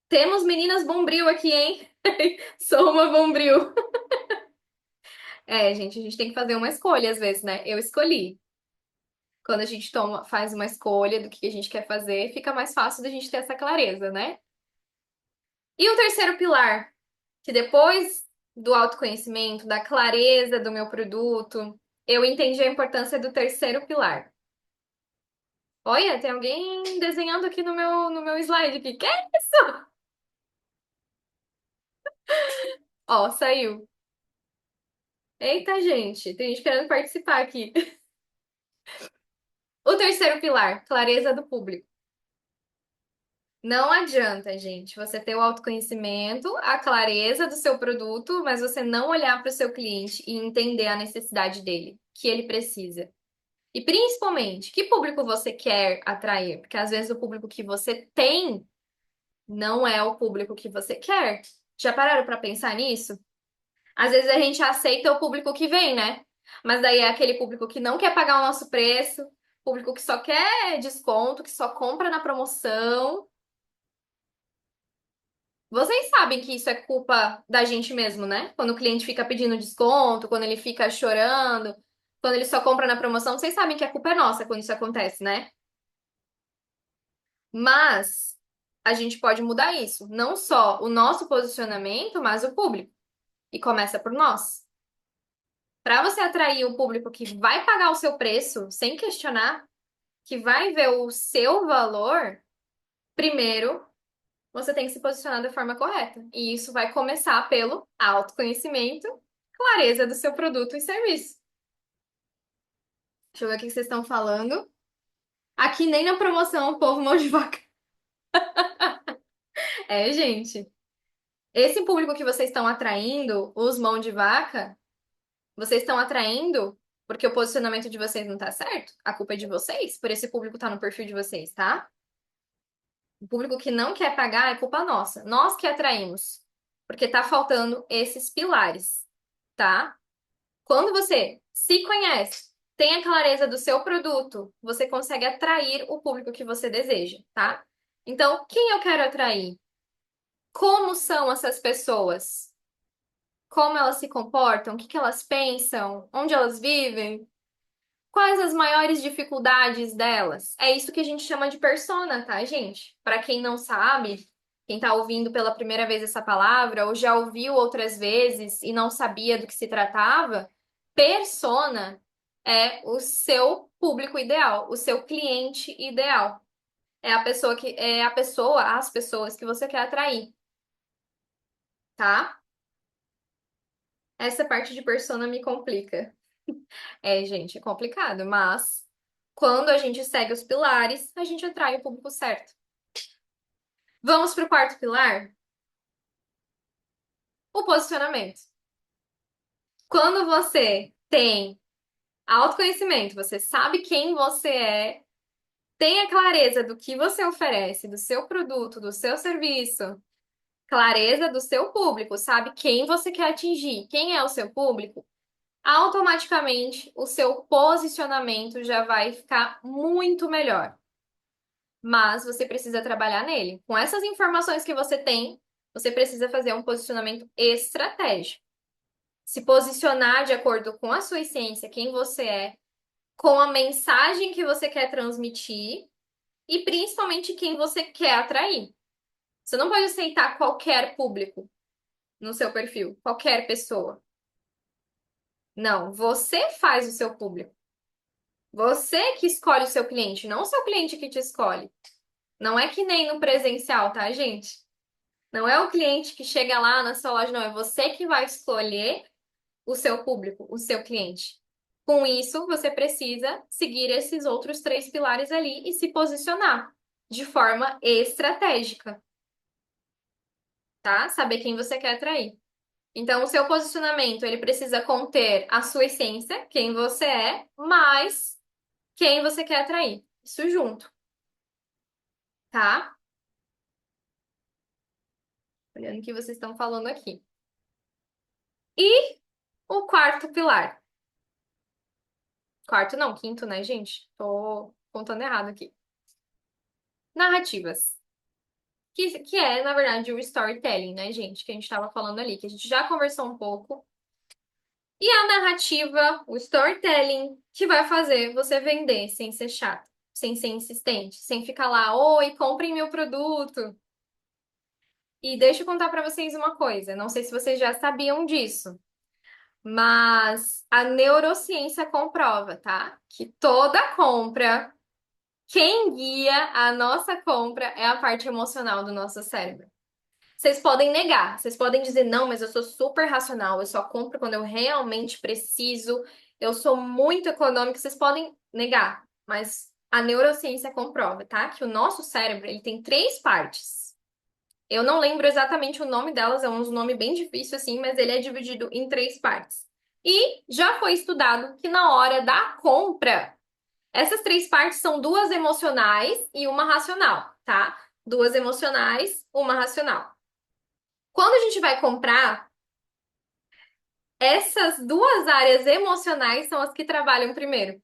temos meninas bombril aqui, hein? Sou uma bombril. É, gente, a gente tem que fazer uma escolha às vezes, né? Eu escolhi. Quando a gente faz uma escolha do que a gente quer fazer, fica mais fácil da gente ter essa clareza, né? E o terceiro pilar, que depois do autoconhecimento, da clareza do meu produto, eu entendi a importância do terceiro pilar. Olha, tem alguém desenhando aqui no meu slide aqui. Que é isso? Ó, saiu. Eita, gente, tem gente querendo participar aqui. O terceiro pilar, clareza do público. Não adianta, gente, você ter o autoconhecimento, a clareza do seu produto, mas você não olhar para o seu cliente e entender a necessidade dele, que ele precisa. E principalmente, que público você quer atrair? Porque às vezes o público que você tem não é o público que você quer. Já pararam para pensar nisso? Às vezes a gente aceita o público que vem, né? Mas daí é aquele público que não quer pagar o nosso preço, público que só quer desconto, que só compra na promoção. Vocês sabem que isso é culpa da gente mesmo, né? Quando o cliente fica pedindo desconto, quando ele fica chorando, quando ele só compra na promoção, vocês sabem que a culpa é nossa quando isso acontece, né? Mas a gente pode mudar isso. Não só o nosso posicionamento, mas o público. E começa por nós. Para você atrair o público que vai pagar o seu preço sem questionar, que vai ver o seu valor, primeiro você tem que se posicionar da forma correta. E isso vai começar pelo autoconhecimento, clareza do seu produto e serviço. Deixa eu ver o que vocês estão falando. Aqui nem na promoção o povo mão de vaca. É, gente. Esse público que vocês estão atraindo, os mão de vaca, vocês estão atraindo porque o posicionamento de vocês não tá certo. A culpa é de vocês, por esse público tá no perfil de vocês, tá? O público que não quer pagar é culpa nossa. Nós que atraímos, porque tá faltando esses pilares, tá? Quando você se conhece, tem a clareza do seu produto, você consegue atrair o público que você deseja, tá? Então, quem eu quero atrair? Como são essas pessoas? Como elas se comportam? O que que elas pensam? Onde elas vivem? Quais as maiores dificuldades delas? É isso que a gente chama de persona, tá, gente? Para quem não sabe, quem tá ouvindo pela primeira vez essa palavra ou já ouviu outras vezes e não sabia do que se tratava, persona é o seu público ideal, o seu cliente ideal. As pessoas que você quer atrair, tá? Essa parte de persona me complica. É, gente, é complicado, mas quando a gente segue os pilares, a gente atrai o público certo. Vamos para o quarto pilar? O posicionamento. Quando você tem autoconhecimento, você sabe quem você é, tem a clareza do que você oferece, do seu produto, do seu serviço, clareza do seu público, sabe quem você quer atingir, quem é o seu público, automaticamente o seu posicionamento já vai ficar muito melhor. Mas você precisa trabalhar nele. Com essas informações que você tem, você precisa fazer um posicionamento estratégico. Se posicionar de acordo com a sua essência, quem você é, com a mensagem que você quer transmitir e principalmente quem você quer atrair. Você não pode aceitar qualquer público no seu perfil, qualquer pessoa. Não, você faz o seu público. Você que escolhe o seu cliente, não o seu cliente que te escolhe. Não é que nem no presencial, tá, gente? Não é o cliente que chega lá na sua loja, não. É você que vai escolher o seu público, o seu cliente. Com isso, você precisa seguir esses outros três pilares ali e se posicionar de forma estratégica, tá? Saber quem você quer atrair. Então, o seu posicionamento, ele precisa conter a sua essência, quem você é, mais quem você quer atrair. Isso junto, tá? Olhando o que vocês estão falando aqui. E o quarto pilar. Quarto não, quinto, né, gente? Tô contando errado aqui. Narrativas. Que é, na verdade, o storytelling, né, gente? Que a gente tava falando ali, que a gente já conversou um pouco. E a narrativa, o storytelling, que vai fazer você vender sem ser chato, sem ser insistente, sem ficar lá, oi, comprem meu produto. E deixa eu contar pra vocês uma coisa, não sei se vocês já sabiam disso, mas a neurociência comprova, tá? Que toda compra, quem guia a nossa compra é a parte emocional do nosso cérebro. Vocês podem negar, vocês podem dizer, não, mas eu sou super racional, eu só compro quando eu realmente preciso, eu sou muito econômico, vocês podem negar, mas a neurociência comprova, tá? Que o nosso cérebro, ele tem três partes. Eu não lembro exatamente o nome delas, é um nome bem difícil assim, mas ele é dividido em três partes. E já foi estudado que na hora da compra, essas três partes são duas emocionais e uma racional, tá? Duas emocionais, uma racional. Quando a gente vai comprar, essas duas áreas emocionais são as que trabalham primeiro,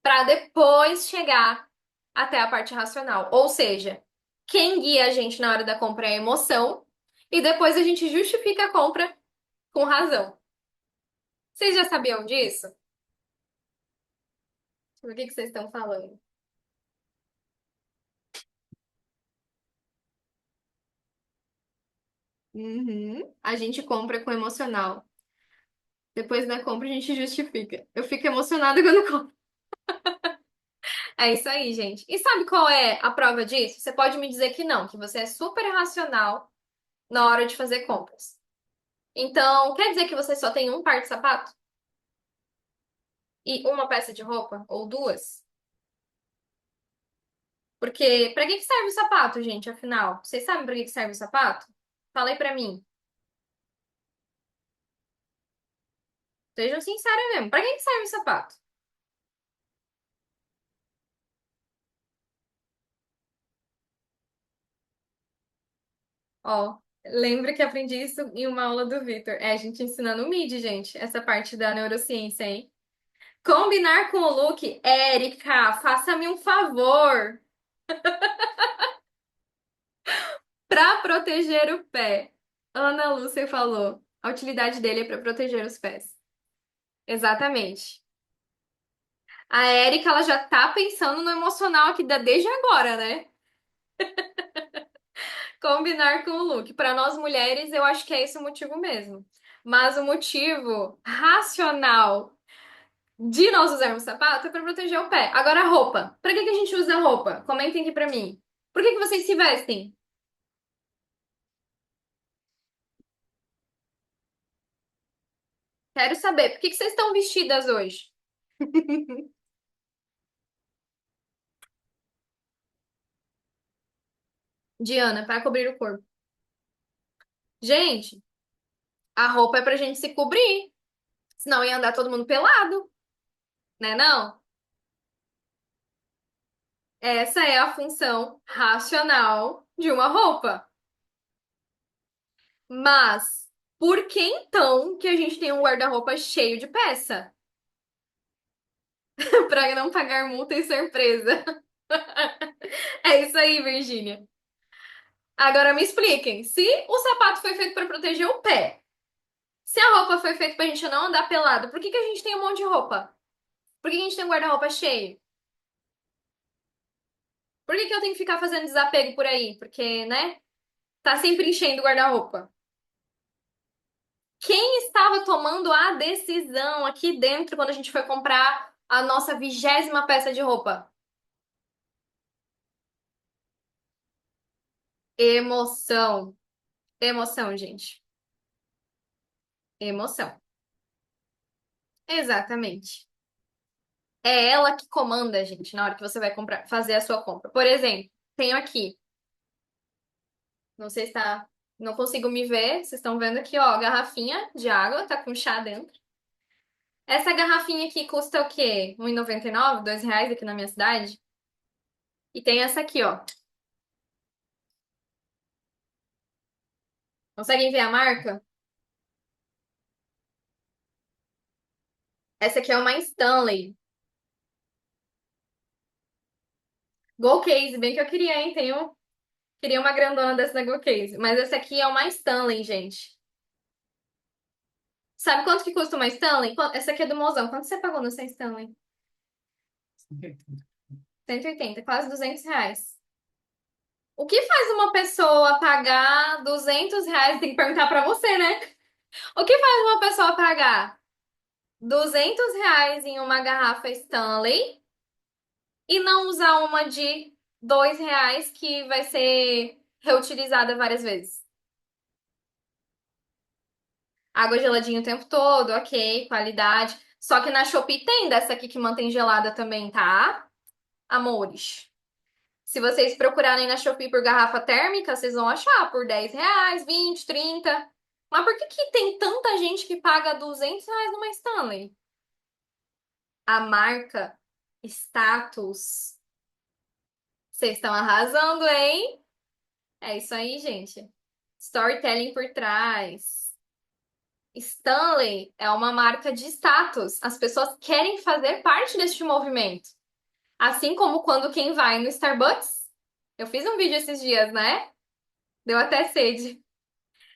para depois chegar até a parte racional. Ou seja, quem guia a gente na hora da compra é a emoção, e depois a gente justifica a compra com razão. Vocês já sabiam disso? Do que vocês estão falando? Uhum. A gente compra com emocional. Depois da compra a gente justifica. Eu fico emocionada quando compro. É isso aí, gente. E sabe qual é a prova disso? Você pode me dizer que não, que você é super racional na hora de fazer compras. Então, quer dizer que você só tem um par de sapato? E uma peça de roupa? Ou duas? Porque pra que que serve o sapato, gente, afinal? Vocês sabem pra que que serve o sapato? Fala aí pra mim. Sejam sinceros mesmo. Pra que que serve o sapato? Ó, lembra que aprendi isso em uma aula do Vitor. É, a gente ensinando o MIDI, gente. Essa parte da neurociência, hein? Combinar com o look. Érica, faça-me um favor. Pra proteger o pé. Ana Lúcia falou. A utilidade dele é pra proteger os pés. Exatamente. A Érica, ela já tá pensando no emocional aqui desde agora, né? Combinar com o look. Para nós mulheres, eu acho que é esse o motivo mesmo. Mas o motivo racional de nós usarmos sapato é para proteger o pé. Agora, roupa. Para que que a gente usa roupa? Comentem aqui para mim. Por que que vocês se vestem? Quero saber. Por que que vocês estão vestidas hoje? Diana, para cobrir o corpo. Gente, a roupa é pra gente se cobrir. Senão ia andar todo mundo pelado, né não? Essa é a função racional de uma roupa. Mas por que então que a gente tem um guarda-roupa cheio de peça? Pra não pagar multa e surpresa. É isso aí, Virgínia. Agora me expliquem. Se o sapato foi feito para proteger o pé, se a roupa foi feita pra gente não andar pelado, por que que a gente tem um monte de roupa? Por que que a gente tem um guarda-roupa cheio? Por que que eu tenho que ficar fazendo desapego por aí? Porque, né? Tá sempre enchendo o guarda-roupa. Quem estava tomando a decisão aqui dentro quando a gente foi comprar a nossa 20ª peça de roupa? Emoção. Emoção, gente. Emoção. Exatamente. É ela que comanda, gente, na hora que você vai comprar, fazer a sua compra. Por exemplo, tenho aqui, não sei se tá, não consigo me ver, vocês estão vendo aqui, ó, garrafinha de água, tá com chá dentro. Essa garrafinha aqui custa o quê? R$ 1,99, R$ 2 aqui na minha cidade. E tem essa aqui, ó. Conseguem ver a marca? Essa aqui é uma Stanley. Go Case, bem que eu queria, hein? Queria uma grandona dessa da Go Case. Mas essa aqui é uma Stanley, gente. Sabe quanto que custa uma Stanley? Essa aqui é do Mozão. Quanto você pagou nessa Stanley? 180, quase R$ 200. O que faz uma pessoa pagar R$ 200? Tem que perguntar pra você, né? O que faz uma pessoa pagar R$ 200 em uma garrafa Stanley e não usar uma de R$ 2 que vai ser reutilizada várias vezes? Água geladinha o tempo todo, ok, qualidade. Só que na Shopee tem dessa aqui que mantém gelada também, tá? Amores. Se vocês procurarem na Shopee por garrafa térmica, vocês vão achar por R$ 10, 20, 30. Mas por que que tem tanta gente que paga R$ 200 numa Stanley? A marca Status. Vocês estão arrasando, hein? É isso aí, gente. Storytelling por trás. Stanley é uma marca de status. As pessoas querem fazer parte deste movimento. Assim como quando quem vai no Starbucks. Eu fiz um vídeo esses dias, né? Deu até sede.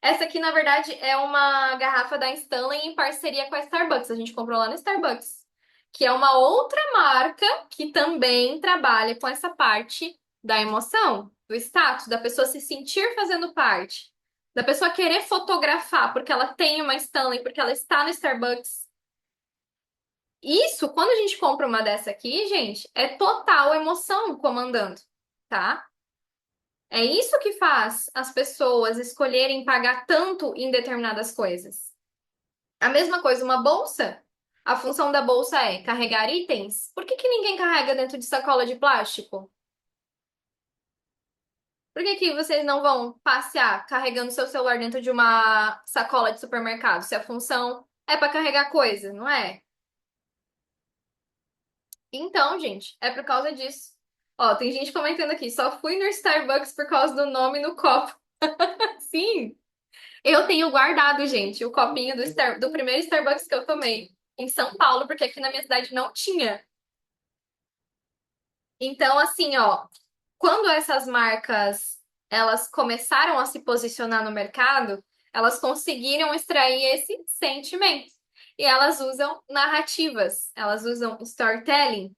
Essa aqui, na verdade, é uma garrafa da Stanley em parceria com a Starbucks. A gente comprou lá no Starbucks. Que é uma outra marca que também trabalha com essa parte da emoção, do status, da pessoa se sentir fazendo parte, da pessoa querer fotografar porque ela tem uma Stanley, porque ela está no Starbucks. Isso, quando a gente compra uma dessa aqui, gente, é total emoção comandando, tá? É isso que faz as pessoas escolherem pagar tanto em determinadas coisas. A mesma coisa, uma bolsa. A função da bolsa é carregar itens. Por que que ninguém carrega dentro de sacola de plástico? Por que que vocês não vão passear carregando seu celular dentro de uma sacola de supermercado? Se a função é para carregar coisa, não é? Então, gente, é por causa disso. Ó, tem gente comentando aqui, só fui no Starbucks por causa do nome no copo. Sim, eu tenho guardado, gente, o copinho do primeiro Starbucks que eu tomei em São Paulo, porque aqui na minha cidade não tinha. Então, assim, ó, quando essas marcas elas começaram a se posicionar no mercado, elas conseguiram extrair esse sentimento. E elas usam narrativas, elas usam storytelling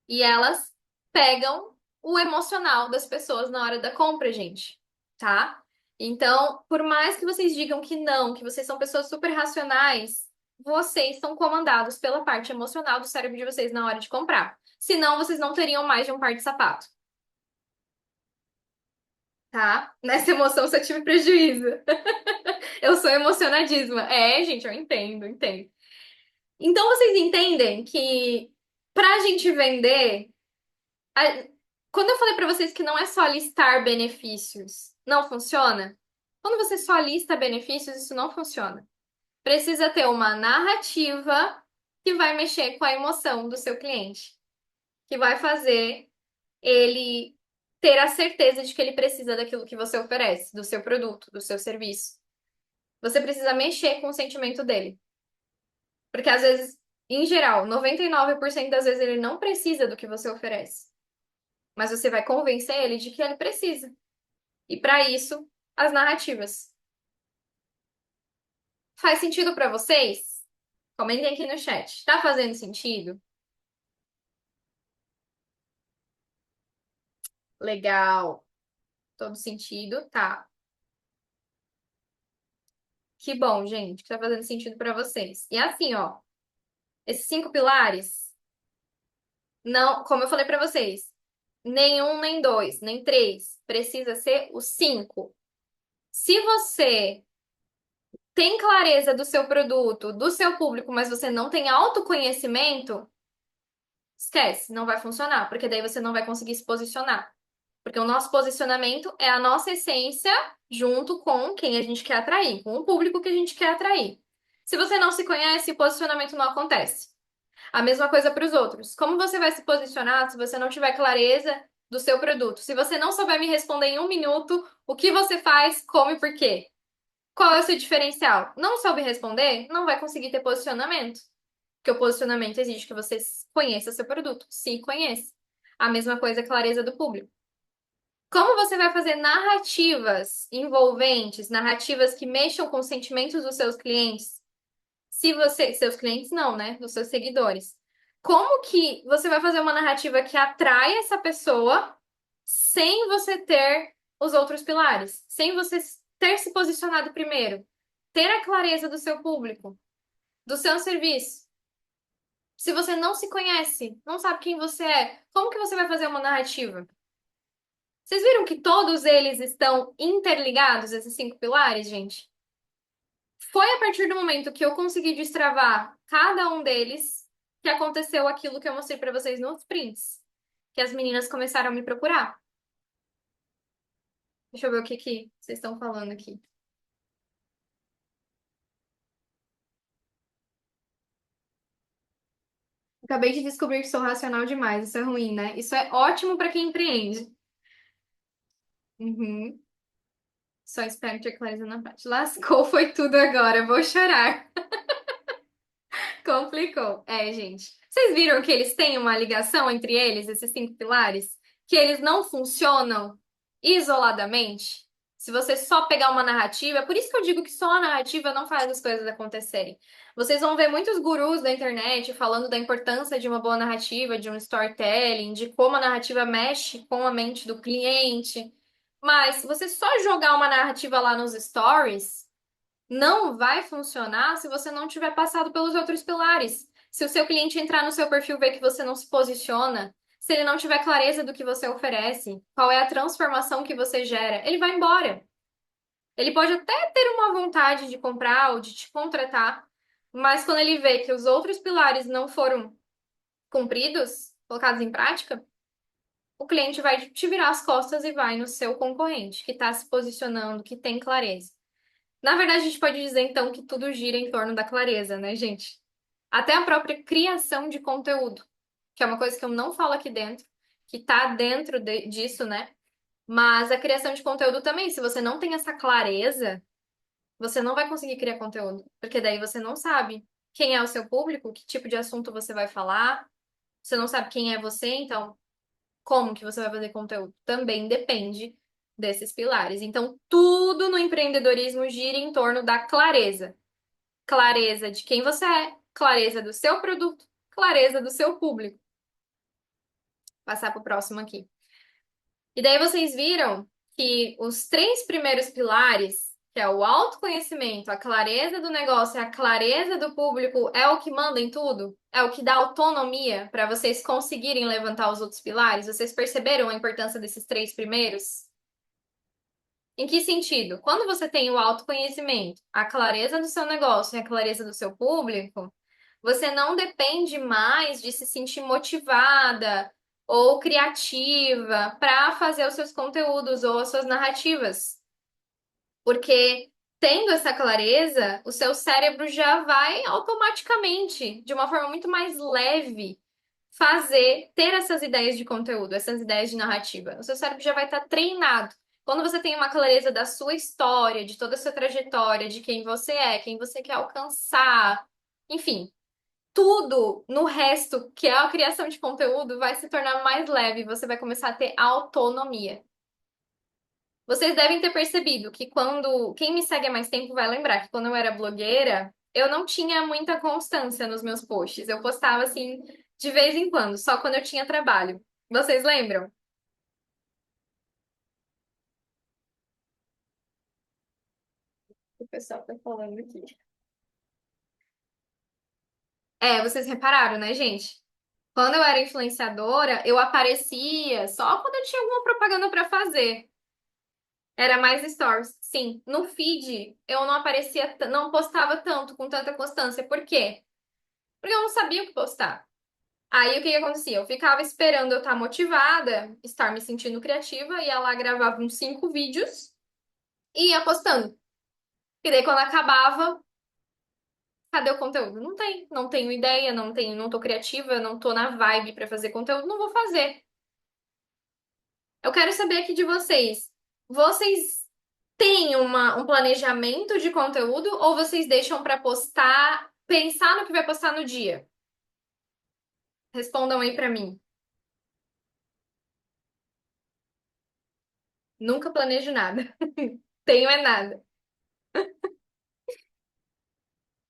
e elas pegam o emocional das pessoas na hora da compra, gente, tá? Então, por mais que vocês digam que não, que vocês são pessoas super racionais, vocês são comandados pela parte emocional do cérebro de vocês na hora de comprar. Senão, vocês não teriam mais de um par de sapato, tá? Nessa emoção você tive prejuízo. Eu sou emocionadíssima. É, gente, eu entendo, entendo. Então, vocês entendem que pra gente vender. a- Quando eu falei pra vocês que não é só listar benefícios, não funciona? Quando você só lista benefícios, isso não funciona. Precisa ter uma narrativa que vai mexer com a emoção do seu cliente, que vai fazer ele ter a certeza de que ele precisa daquilo que você oferece, do seu produto, do seu serviço. Você precisa mexer com o sentimento dele. Porque às vezes, em geral, 99% das vezes ele não precisa do que você oferece. Mas você vai convencer ele de que ele precisa. E para isso, as narrativas. Faz sentido para vocês? Comentem aqui no chat. Tá fazendo sentido? Legal. Todo sentido? Tá. Que bom, gente, que tá fazendo sentido para vocês. E assim, ó, esses 5 pilares, não, como eu falei para vocês, nenhum, nem dois, nem três, precisa ser os 5. Se você tem clareza do seu produto, do seu público, mas você não tem autoconhecimento, esquece, não vai funcionar, porque daí você não vai conseguir se posicionar. Porque o nosso posicionamento é a nossa essência junto com quem a gente quer atrair, com o público que a gente quer atrair. Se você não se conhece, o posicionamento não acontece. A mesma coisa para os outros. Como você vai se posicionar se você não tiver clareza do seu produto? Se você não souber me responder em 1 minuto o que você faz, como e por quê? Qual é o seu diferencial? Não soube responder? Não vai conseguir ter posicionamento. Porque o posicionamento exige que você conheça seu produto, se conheça. A mesma coisa, a clareza do público. Como você vai fazer narrativas envolventes, narrativas que mexam com os sentimentos dos seus clientes? Se você, seus clientes não, né? Dos seus seguidores. Como que você vai fazer uma narrativa que atrai essa pessoa sem você ter os outros pilares? Sem você ter se posicionado primeiro? Ter a clareza do seu público, do seu serviço. Se você não se conhece, não sabe quem você é, como que você vai fazer uma narrativa? Vocês viram que todos eles estão interligados, esses 5 pilares, gente? Foi a partir do momento que eu consegui destravar cada um deles que aconteceu aquilo que eu mostrei pra vocês nos prints, que as meninas começaram a me procurar. Deixa eu ver o que que vocês estão falando aqui. Acabei de descobrir que sou racional demais. Isso é ruim, né? Isso é ótimo pra quem empreende. Uhum. Só espero ter clareza na parte. Lascou, foi tudo agora. Vou chorar. Complicou. É, gente. Vocês viram que eles têm uma ligação entre eles, esses cinco pilares? Que eles não funcionam isoladamente? Se você só pegar uma narrativa, é por isso que eu digo que só a narrativa não faz as coisas acontecerem. Vocês vão ver muitos gurus da internet falando da importância de uma boa narrativa, de um storytelling, de como a narrativa mexe com a mente do cliente. Mas se você só jogar uma narrativa lá nos stories, não vai funcionar se você não tiver passado pelos outros pilares. Se o seu cliente entrar no seu perfil e ver que você não se posiciona, se ele não tiver clareza do que você oferece, qual é a transformação que você gera, ele vai embora. Ele pode até ter uma vontade de comprar ou de te contratar, mas quando ele vê que os outros pilares não foram cumpridos, colocados em prática, o cliente vai te virar as costas e vai no seu concorrente, que está se posicionando, que tem clareza. Na verdade, a gente pode dizer então que tudo gira em torno da clareza, né, gente? Até a própria criação de conteúdo, que é uma coisa que eu não falo aqui dentro, que tá dentro disso, né? Mas a criação de conteúdo também, se você não tem essa clareza, você não vai conseguir criar conteúdo, porque daí você não sabe quem é o seu público, que tipo de assunto você vai falar, você não sabe quem é você, então como que você vai fazer conteúdo? Também depende desses pilares. Então, tudo no empreendedorismo gira em torno da clareza. Clareza de quem você é, clareza do seu produto, clareza do seu público. Vou passar para o próximo aqui. E daí vocês viram que os três primeiros pilares, que é o autoconhecimento, a clareza do negócio e a clareza do público, é o que manda em tudo? É o que dá autonomia para vocês conseguirem levantar os outros pilares? Vocês perceberam a importância desses três primeiros? Em que sentido? Quando você tem o autoconhecimento, a clareza do seu negócio e a clareza do seu público, você não depende mais de se sentir motivada ou criativa para fazer os seus conteúdos ou as suas narrativas. Porque tendo essa clareza, o seu cérebro já vai automaticamente, de uma forma muito mais leve, ter essas ideias de conteúdo, essas ideias de narrativa. O seu cérebro já vai estar treinado. Quando você tem uma clareza da sua história, de toda a sua trajetória, de quem você é, quem você quer alcançar, enfim, tudo no resto, que é a criação de conteúdo, vai se tornar mais leve, você vai começar a ter autonomia. Vocês devem ter percebido que quem me segue há mais tempo vai lembrar que quando eu era blogueira, eu não tinha muita constância nos meus posts. Eu postava assim de vez em quando, só quando eu tinha trabalho. Vocês lembram? O pessoal tá falando aqui. É, vocês repararam, né, gente? Quando eu era influenciadora, eu aparecia só quando eu tinha alguma propaganda pra fazer. Era mais stories. Sim, no feed eu não aparecia, não postava tanto, com tanta constância. Por quê? Porque eu não sabia o que postar. Aí o que que acontecia? Eu ficava esperando eu estar motivada, estar me sentindo criativa, ia lá, gravava uns 5 vídeos e ia postando. E daí quando acabava, cadê o conteúdo? Não tem, não tenho ideia, não tô criativa, não tô na vibe pra fazer conteúdo, não vou fazer. Eu quero saber aqui de vocês. Vocês têm um planejamento de conteúdo ou vocês deixam pra postar, pensar no que vai postar no dia? Respondam aí pra mim. Nunca planejo nada. Tenho é nada.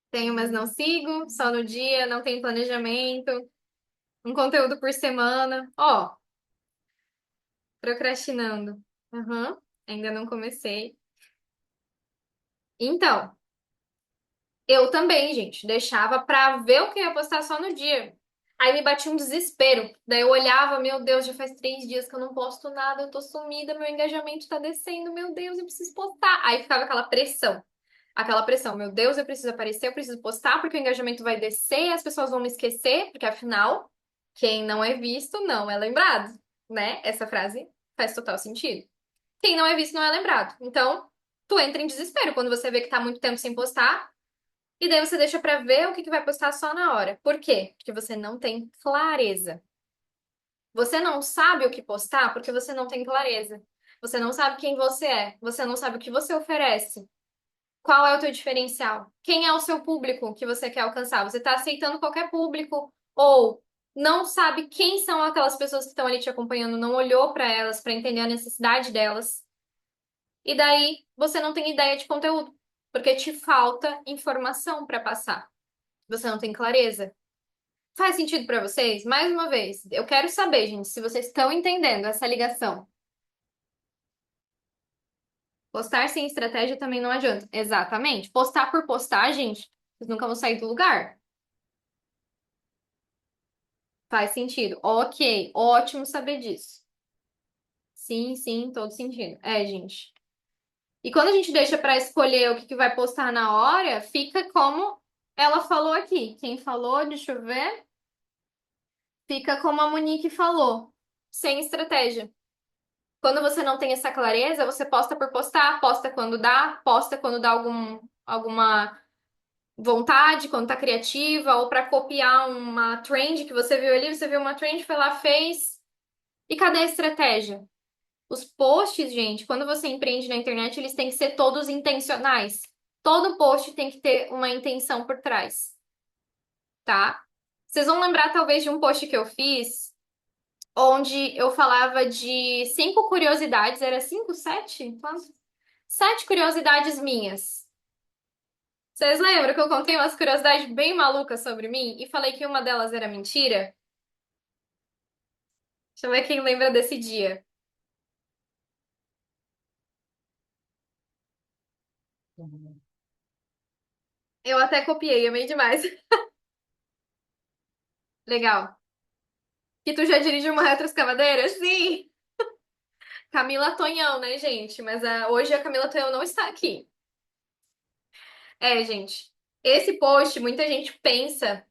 Tenho, mas não sigo, só no dia, não tenho planejamento, um conteúdo por semana. Ó, procrastinando. Aham, ainda não comecei. Então, eu também, gente, deixava pra ver o que eu ia postar só no dia. Aí me batia um desespero. Daí eu olhava, meu Deus, já faz 3 dias que eu não posto nada, eu tô sumida, meu engajamento tá descendo, meu Deus, eu preciso postar. Aí ficava aquela pressão. Aquela pressão, meu Deus, eu preciso aparecer, eu preciso postar porque o engajamento vai descer e as pessoas vão me esquecer, porque afinal, quem não é visto não é lembrado, né? Essa frase faz total sentido. Quem não é visto não é lembrado. Então, tu entra em desespero quando você vê que tá muito tempo sem postar, e daí você deixa pra ver o que que vai postar só na hora. Por quê? Porque você não tem clareza. Você não sabe o que postar porque você não tem clareza. Você não sabe quem você é. Você não sabe o que você oferece. Qual é o teu diferencial? Quem é o seu público que você quer alcançar? Você está aceitando qualquer público ou não sabe quem são aquelas pessoas que estão ali te acompanhando, não olhou para elas para entender a necessidade delas. E daí você não tem ideia de conteúdo, porque te falta informação para passar. Você não tem clareza. Faz sentido para vocês? Mais uma vez, eu quero saber, gente, se vocês estão entendendo essa ligação. Postar sem estratégia também não adianta. Exatamente. Postar por postar, gente, vocês nunca vão sair do lugar. Faz sentido. Ok, ótimo saber disso. Sim, sim, todo sentido. É, gente. E quando a gente deixa pra escolher o que que vai postar na hora, fica como ela falou aqui. Quem falou, deixa eu ver. Fica como a Monique falou, sem estratégia. Quando você não tem essa clareza, você posta por postar, posta quando dá alguma vontade, quando tá criativa, ou pra copiar uma trend que você viu ali, você viu uma trend, foi lá, fez. E cadê a estratégia? Os posts, gente, quando você empreende na internet, eles têm que ser todos intencionais. Todo post tem que ter uma intenção por trás, tá? Vocês vão lembrar talvez de um post que eu fiz, onde eu falava de 5 curiosidades, era 5, 7? Quanto? 7 curiosidades minhas. Vocês lembram que eu contei umas curiosidades bem malucas sobre mim e falei que uma delas era mentira? Deixa eu ver quem lembra desse dia. Eu até copiei, amei demais. Legal. Que tu já dirige uma retroescavadeira? Sim! Camila Tonhão, né, gente? Mas hoje a Camila Tonhão não está aqui. É, gente. Esse post, muita gente pensa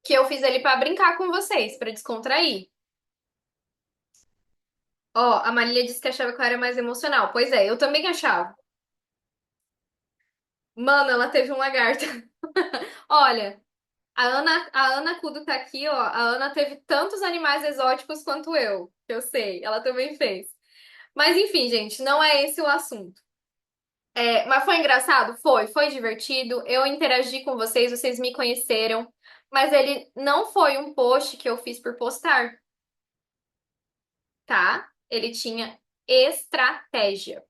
que eu fiz ele pra brincar com vocês, pra descontrair. Ó, a Marília disse que achava que eu era mais emocional. Pois é, eu também achava. Mano, ela teve um lagarto. Olha, a Ana Kudo tá aqui, ó. A Ana teve tantos animais exóticos quanto eu, que eu sei. Ela também fez. Mas enfim, gente, não é esse o assunto. É, mas foi engraçado? Foi divertido. Eu interagi com vocês, vocês me conheceram. Mas ele não foi um post que eu fiz por postar, tá? Ele tinha estratégia.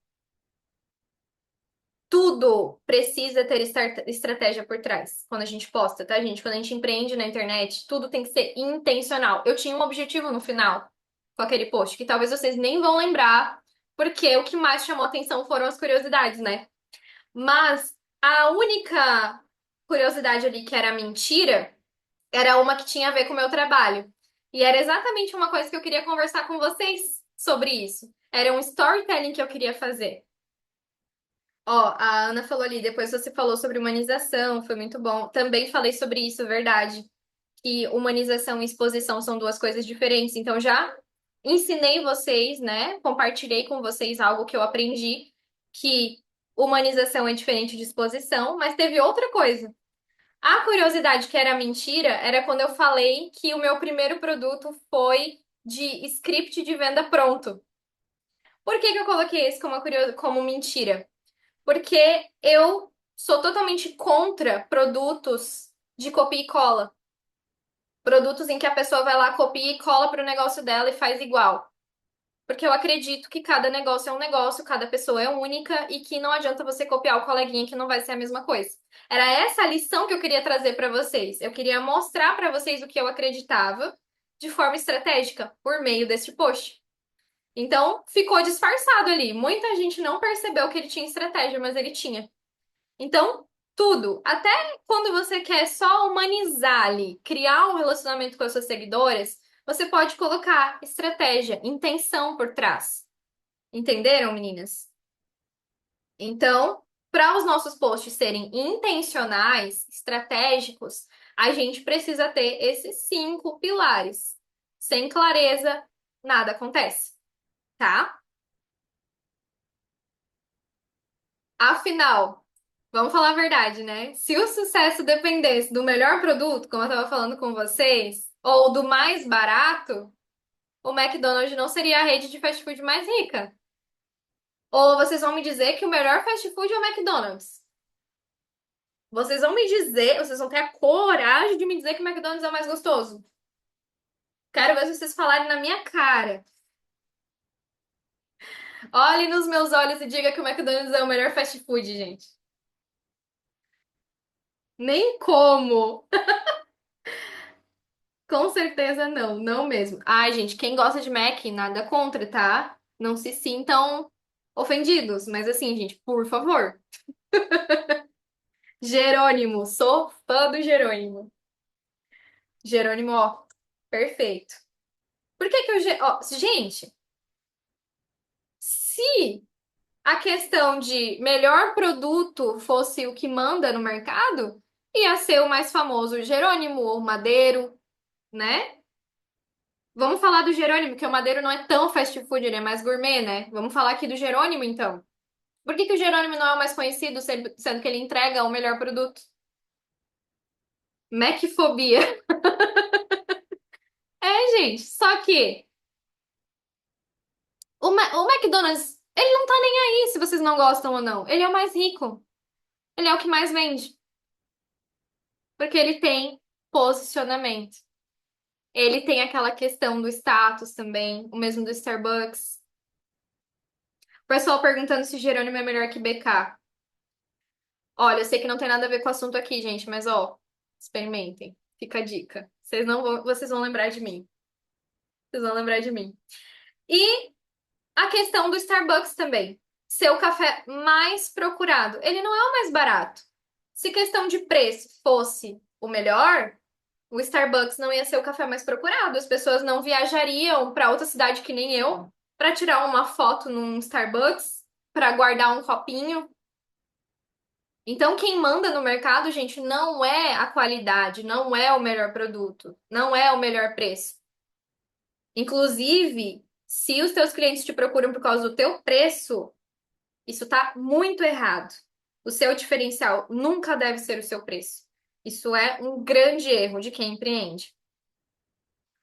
Tudo precisa ter estratégia por trás quando a gente posta, tá, gente? Quando a gente empreende na internet, tudo tem que ser intencional. Eu tinha um objetivo no final com aquele post, que talvez vocês nem vão lembrar, porque o que mais chamou atenção foram as curiosidades, né? Mas a única curiosidade ali que era mentira era uma que tinha a ver com o meu trabalho. E era exatamente uma coisa que eu queria conversar com vocês sobre isso. Era um storytelling que eu queria fazer. Ó, a Ana falou ali, depois você falou sobre humanização, foi muito bom. Também falei sobre isso, verdade. Que humanização e exposição são duas coisas diferentes. Então já ensinei vocês, né? Compartilhei com vocês algo que eu aprendi, que humanização é diferente de exposição, mas teve outra coisa. A curiosidade que era mentira era quando eu falei que o meu primeiro produto foi de script de venda pronto. Por que que eu coloquei esse como mentira? Porque eu sou totalmente contra produtos de copia e cola. Produtos em que a pessoa vai lá, copia e cola para o negócio dela e faz igual. Porque eu acredito que cada negócio é um negócio, cada pessoa é única e que não adianta você copiar o coleguinha que não vai ser a mesma coisa. Era essa a lição que eu queria trazer para vocês. Eu queria mostrar para vocês o que eu acreditava de forma estratégica por meio deste post. Então, ficou disfarçado ali. Muita gente não percebeu que ele tinha estratégia, mas ele tinha. Então, tudo, até quando você quer só humanizar ali, criar um relacionamento com as suas seguidoras, você pode colocar estratégia, intenção por trás. Entenderam, meninas? Então, Para os nossos posts serem intencionais, estratégicos, a gente precisa ter esses 5 pilares. Sem clareza, nada acontece, tá? Afinal, vamos falar a verdade, né? Se o sucesso dependesse do melhor produto, como eu estava falando com vocês, ou do mais barato, o McDonald's não seria a rede de fast food mais rica. Ou vocês vão me dizer que o melhor fast food é o McDonald's? Vocês vão me dizer, vocês vão ter a coragem de me dizer que o McDonald's é o mais gostoso? Quero ver vocês falarem na minha cara. Olhe nos meus olhos e diga que o McDonald's é o melhor fast food, gente. Nem como. Com certeza não, não mesmo. Ai, gente, quem gosta de Mac, nada contra, tá? Não se sintam ofendidos, mas assim, gente, por favor. Jerônimo, sou fã do Jerônimo. Jerônimo, ó, perfeito. Por que que ó, gente, se a questão de melhor produto fosse o que manda no mercado, ia ser o mais famoso Jerônimo ou Madeiro, né? Vamos falar do Jerônimo, que o Madeiro não é tão fast food, ele é mais gourmet, né? Vamos falar aqui do Jerônimo, então. Por que que o Jerônimo não é o mais conhecido, sendo que ele entrega o melhor produto? Macfobia. É, gente, só que o McDonald's, ele não tá nem aí se vocês não gostam ou não. Ele é o mais rico. Ele é o que mais vende. Porque ele tem posicionamento. Ele tem aquela questão do status também, o mesmo do Starbucks. O pessoal perguntando se Jerônimo é melhor que BK. Olha, eu sei que não tem nada a ver com o assunto aqui, gente, mas ó, experimentem. Fica a dica. Vocês vão lembrar de mim. Vocês vão lembrar de mim. E a questão do Starbucks também. Ser o café mais procurado. Ele não é o mais barato. Se questão de preço fosse o melhor, o Starbucks não ia ser o café mais procurado. As pessoas não viajariam para outra cidade que nem eu para tirar uma foto num Starbucks, para guardar um copinho. Então, quem manda no mercado, gente, não é a qualidade, não é o melhor produto, não é o melhor preço. Inclusive, se os teus clientes te procuram por causa do teu preço, isso tá muito errado. O seu diferencial nunca deve ser o seu preço. Isso é um grande erro de quem empreende.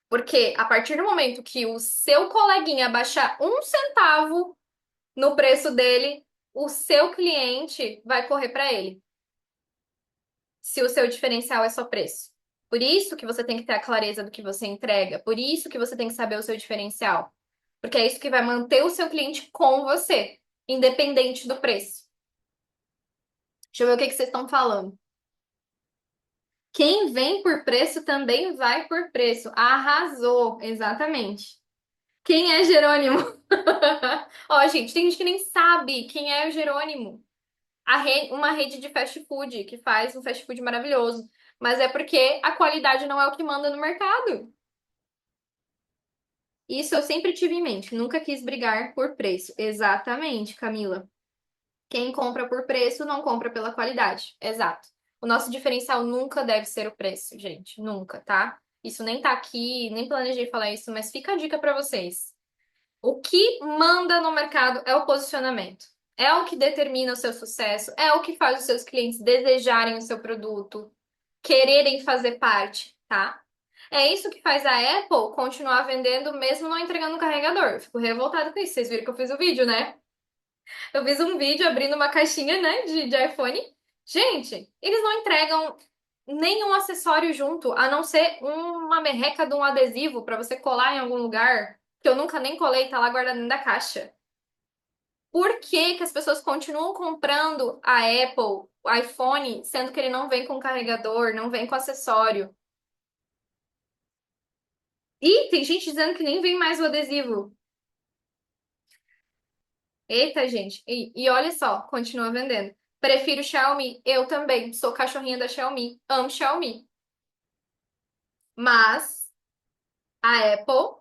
Porque a partir do momento que o seu coleguinha baixar 1 centavo no preço dele, o seu cliente vai correr para ele. Se o seu diferencial é só preço. Por isso que você tem que ter a clareza do que você entrega. Por isso que você tem que saber o seu diferencial. Porque é isso que vai manter o seu cliente com você, independente do preço. Deixa eu ver o que que vocês estão falando. Quem vem por preço também vai por preço. Arrasou, exatamente. Quem é Jerônimo? Ó, gente, tem gente que nem sabe quem é o Jerônimo. Uma rede de fast food que faz um fast food maravilhoso. Mas é porque a qualidade não é o que manda no mercado. Isso eu sempre tive em mente. Nunca quis brigar por preço. Exatamente, Camila. Quem compra por preço não compra pela qualidade. Exato. O nosso diferencial nunca deve ser o preço, gente. Nunca, tá? Isso nem tá aqui, nem planejei falar isso, mas fica a dica pra vocês. O que manda no mercado é o posicionamento. É o que determina o seu sucesso, é o que faz os seus clientes desejarem o seu produto, quererem fazer parte, tá? É isso que faz a Apple continuar vendendo mesmo não entregando o carregador. Eu fico revoltada com isso. Vocês viram que eu fiz o vídeo, né? Eu fiz um vídeo abrindo uma caixinha, né, de iPhone. Gente, eles não entregam nenhum acessório junto, a não ser uma merreca de um adesivo para você colar em algum lugar, que eu nunca nem colei, tá lá guardado dentro da caixa. Por que que as pessoas continuam comprando a Apple, o iPhone, sendo que ele não vem com carregador, não vem com acessório? E tem gente dizendo que nem vem mais o adesivo. Eita, gente. E olha só, continua vendendo. Prefiro Xiaomi. Eu também. Sou cachorrinha da Xiaomi. Amo Xiaomi. Mas a Apple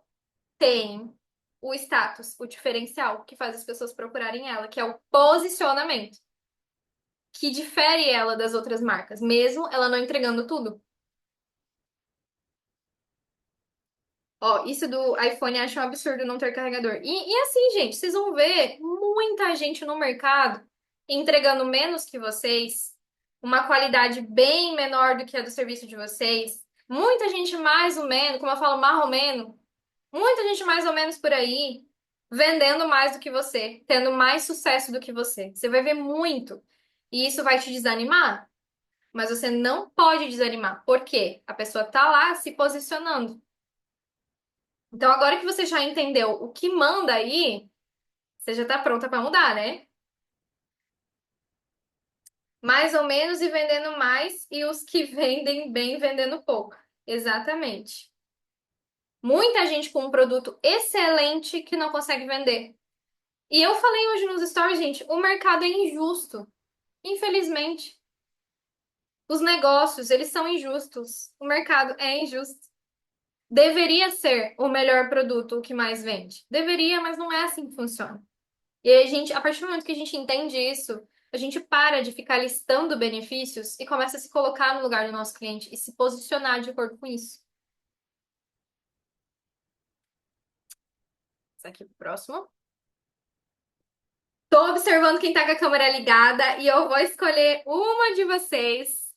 tem o status, o diferencial que faz as pessoas procurarem ela, que é o posicionamento. que difere ela das outras marcas, mesmo ela não entregando tudo. Ó, isso do iPhone eu acho um absurdo não ter carregador. E assim, gente, vocês vão ver muita gente no mercado entregando menos que vocês, uma qualidade bem menor do que a do serviço de vocês. Muita gente mais ou menos, como eu falo, marromeno, muita gente mais ou menos por aí vendendo mais do que você, tendo mais sucesso do que você. Você vai ver muito. E isso vai te desanimar, mas você não pode desanimar. Por quê? A pessoa tá lá se posicionando. Então, agora que você já entendeu o que manda aí, você já tá pronta para mudar, né? Mais ou menos e vendendo mais, e os que vendem bem vendendo pouco. Exatamente. Muita gente com um produto excelente que não consegue vender. E eu falei hoje nos stories, gente, o mercado é injusto. Infelizmente. Os negócios, eles são injustos. O mercado é injusto. Deveria ser o melhor produto o que mais vende. Deveria, mas não é assim que funciona. E aí a gente, a partir do momento que a gente entende isso, a gente para de ficar listando benefícios e começa a se colocar no lugar do nosso cliente e se posicionar de acordo com isso. Isso aqui pro próximo. Tô observando quem tá com a câmera ligada e eu vou escolher uma de vocês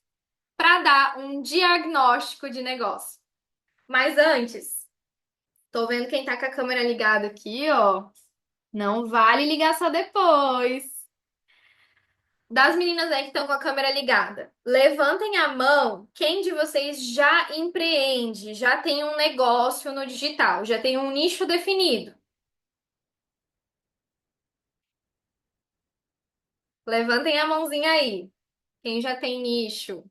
para dar um diagnóstico de negócio. Mas antes, tô vendo quem tá com a câmera ligada aqui, ó. Não vale ligar só depois. Das meninas aí que estão com a câmera ligada, levantem a mão quem de vocês já empreende, já tem um negócio no digital, já tem um nicho definido. Levantem a mãozinha aí. Quem já tem nicho.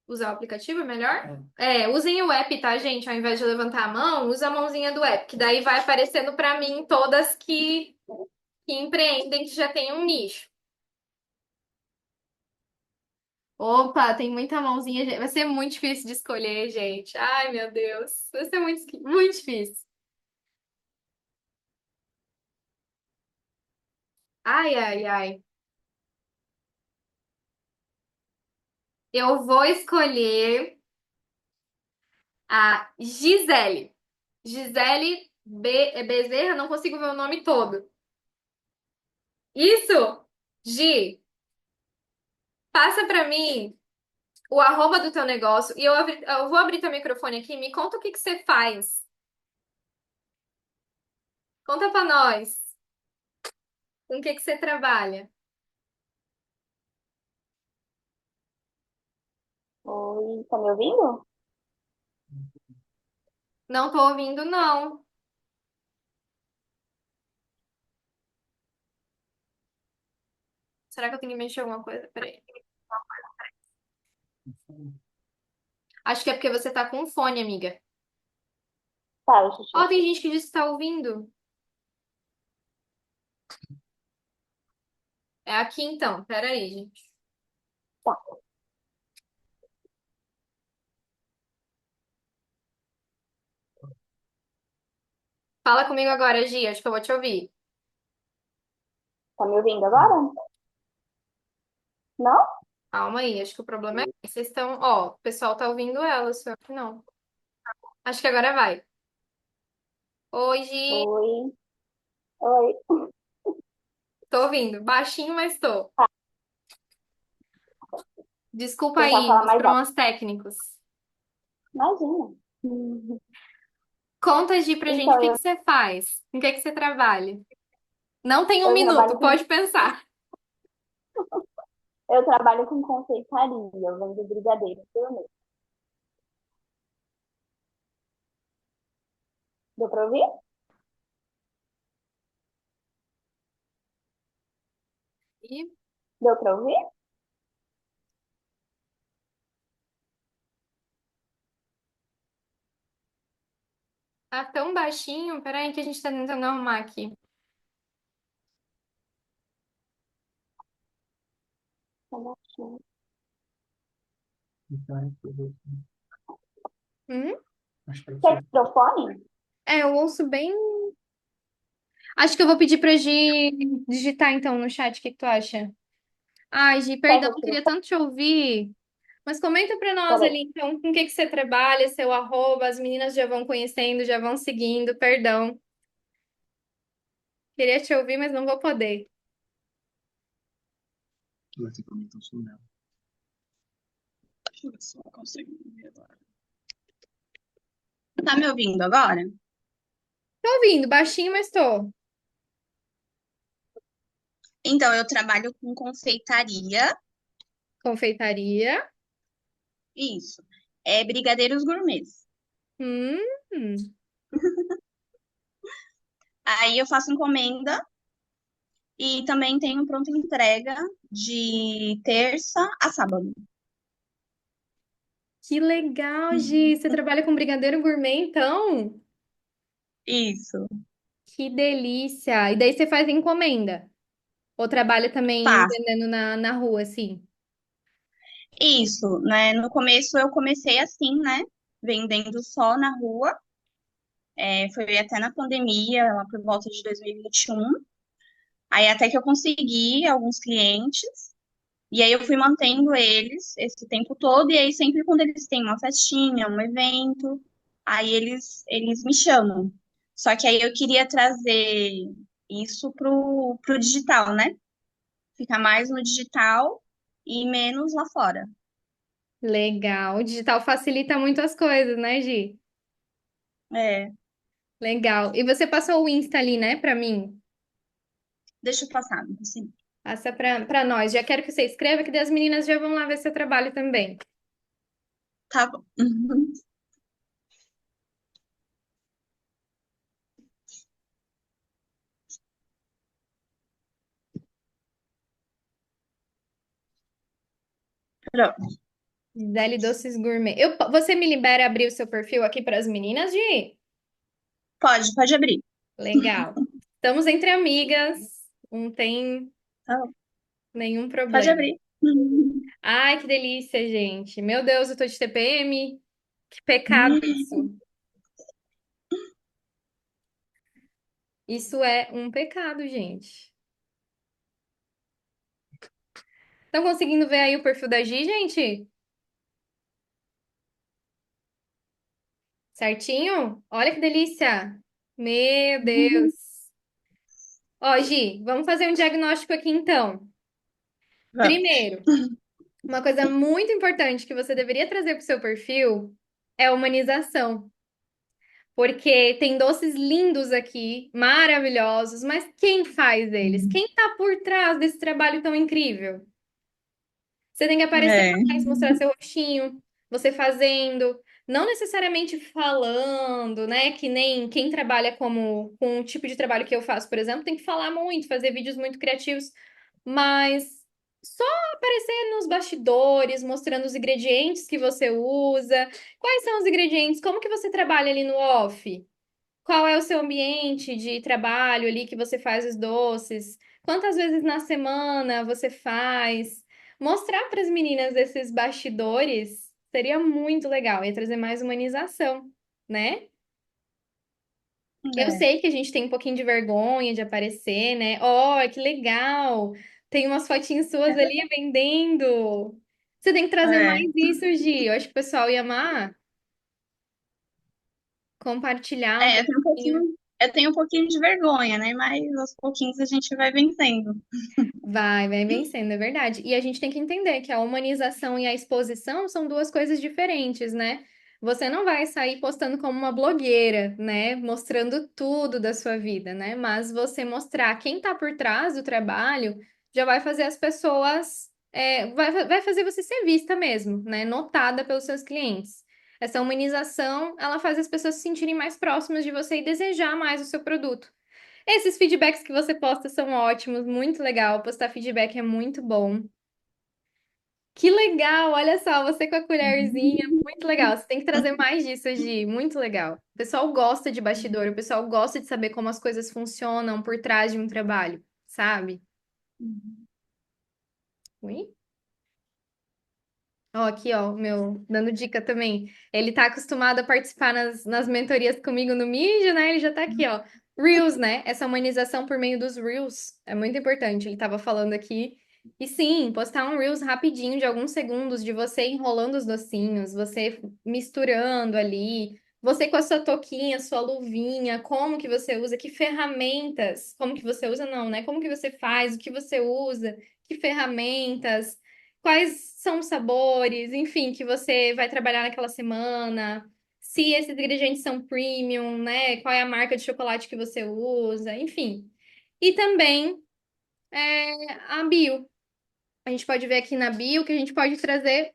Usar o aplicativo é melhor? É, usem o app, tá, gente? Ao invés de levantar a mão, usa a mãozinha do app, que daí vai aparecendo pra mim todas que empreendem, que já tem um nicho. Opa, tem muita mãozinha. Vai ser muito difícil de escolher, gente. Ai, meu Deus. Vai ser muito difícil. Ai, ai, ai. Eu vou escolher a Gisele. Gisele Bezerra, não consigo ver o nome todo. Isso! Gi, passa pra mim o arroba do teu negócio e eu vou abrir teu microfone aqui. Me conta o que que você faz. Conta pra nós. Com o que que você trabalha?
Oi, tá me ouvindo?
Não tô ouvindo, não. Será que eu tenho que mexer alguma coisa? Peraí. Acho que é porque você tá com fone, amiga.
Tá, deixa eu
Ó, tem
ver.
gente que diz que tá ouvindo. É aqui então. Peraí, gente.
Tá,
Fala comigo agora, Gi. Acho que eu vou te ouvir.
tá me ouvindo agora? Não?
Calma aí. Acho que o problema é que vocês estão. Ó, o pessoal tá ouvindo ela, só que não. Acho que agora vai. Oi, Gi.
Oi. Oi.
Tô ouvindo. Baixinho, mas tô.
Tá,
Desculpa
tentar
aí
falar
os
mais alto.
problemas técnicos.
Imagina.
Conta, Gi, pra gente o
Então,
que que você faz. Com o que que você trabalha? Não tem um
eu
minuto,
trabalho com,
pode pensar.
eu trabalho com confeitaria, eu vendo brigadeiro por mês. Deu pra ouvir?
E
Deu pra ouvir?
tá tão baixinho. Peraí que a gente tá tentando arrumar aqui.
Tá baixinho.
Hum?
Quer microfone?
É, eu ouço bem. Acho que eu vou pedir pra Gi digitar então no chat, o que que tu acha? Ai, Gi,
Qual
perdão,
que é
eu
o seu?
queria tanto te ouvir. Mas comenta pra nós
Peraí.
ali, então, com o que que você trabalha, seu arroba, as meninas já vão conhecendo, já vão seguindo, perdão. Queria te ouvir, mas não vou poder.
Você comentou sobre ela. Deixa eu ver se eu consigo ver agora. Tá me ouvindo agora?
Tô ouvindo, baixinho, mas tô.
Então, eu trabalho com confeitaria.
Confeitaria.
Isso. É brigadeiros gourmets.
Hum,
Aí eu faço encomenda e também tenho pronta entrega de terça a sábado.
que legal, Gi. Você trabalha com brigadeiro gourmet, então?
Isso.
Que delícia. E daí você faz encomenda? Ou trabalha também
Faço.
vendendo na rua, assim?
Isso, né? No começo eu comecei assim, né? Vendendo só na rua. Foi até na pandemia, lá por volta de 2021. Aí até que eu consegui alguns clientes. E aí eu fui mantendo eles esse tempo todo, e aí sempre quando eles têm uma festinha, um evento, aí eles me chamam. Só que aí eu queria trazer isso pro digital, né? Ficar mais no digital e menos lá fora.
Legal. O digital facilita muito as coisas, né, Gi?
É,
Legal. E você passou o Insta ali, né, pra mim?
deixa eu passar, assim.
Passa pra nós. Já quero que você escreva, que daí as meninas já vão lá ver seu trabalho também.
Tá bom. Pronto.
Gisele Doces Gourmet. Você me libera abrir o seu perfil aqui para as meninas, Gi?
Pode abrir.
Legal. Estamos entre amigas. Não tem
Tá bom.
nenhum
Pode
problema.
abrir.
Ai, que delícia, gente. Meu Deus, eu tô de TPM. Que pecado isso. Isso é um pecado, gente. Estão conseguindo ver aí o perfil da Gi, gente? Certinho? Olha que delícia. Meu Deus. Ó, Gi, vamos fazer um diagnóstico aqui então.
Vamos.
Primeiro, uma coisa muito importante que você deveria trazer para o seu perfil é a humanização. Porque tem doces lindos aqui, maravilhosos, mas quem faz eles? Quem está por trás desse trabalho tão incrível? Você tem que aparecer
É.
mais, mostrar seu rostinho, você fazendo, não necessariamente falando, né? Que nem quem trabalha como com o tipo de trabalho que eu faço, por exemplo, tem que falar muito, fazer vídeos muito criativos, mas só aparecer nos bastidores, mostrando os ingredientes que você usa, quais são os ingredientes, como que você trabalha ali no off. Qual é o seu ambiente de trabalho ali que você faz os doces? Quantas vezes na semana você faz? Mostrar para as meninas esses bastidores seria muito legal, ia trazer mais humanização, né? Eu
É.
sei que a gente tem um pouquinho de vergonha de aparecer, né? Oh, que legal! Tem umas fotinhas suas ali vendendo. Você tem que trazer mais
É.
isso, Gi. Eu acho que o pessoal ia amar compartilhar um pouquinho.
Eu tenho um pouquinho de vergonha, né? Mas aos pouquinhos a gente vai vencendo.
Vai vencendo, é verdade. E a gente tem que entender que a humanização e a exposição são duas coisas diferentes, né? Você não vai sair postando como uma blogueira, né? Mostrando tudo da sua vida, né? Mas você mostrar quem tá por trás do trabalho já vai fazer as pessoas, vai fazer você ser vista mesmo, né? Notada pelos seus clientes. Essa humanização, ela faz as pessoas se sentirem mais próximas de você e desejar mais o seu produto. Esses feedbacks que você posta são ótimos, muito legal. Postar feedback é muito bom. Que legal, olha só, você com a colherzinha, muito legal. Você tem que trazer mais disso, Gi, muito legal. O pessoal gosta de bastidor, o pessoal gosta de saber como as coisas funcionam por trás de um trabalho, sabe? Ui? Ó, aqui, ó, o meu, dando dica também. Ele tá acostumado a participar nas mentorias comigo no Mídia, né? Ele já tá aqui, ó. Reels, né? Essa humanização por meio dos Reels é muito importante. Ele estava falando aqui. E sim, postar um Reels rapidinho de alguns segundos de você enrolando os docinhos, você misturando ali, você com a sua touquinha, sua luvinha, como que você usa, que ferramentas, como que você usa não, né? Como que você faz, o que você usa, que ferramentas, quais são os sabores, enfim, que você vai trabalhar naquela semana se esses ingredientes são premium, né? Qual é a marca de chocolate que você usa, enfim. E também a bio. A gente pode ver aqui na bio que a gente pode trazer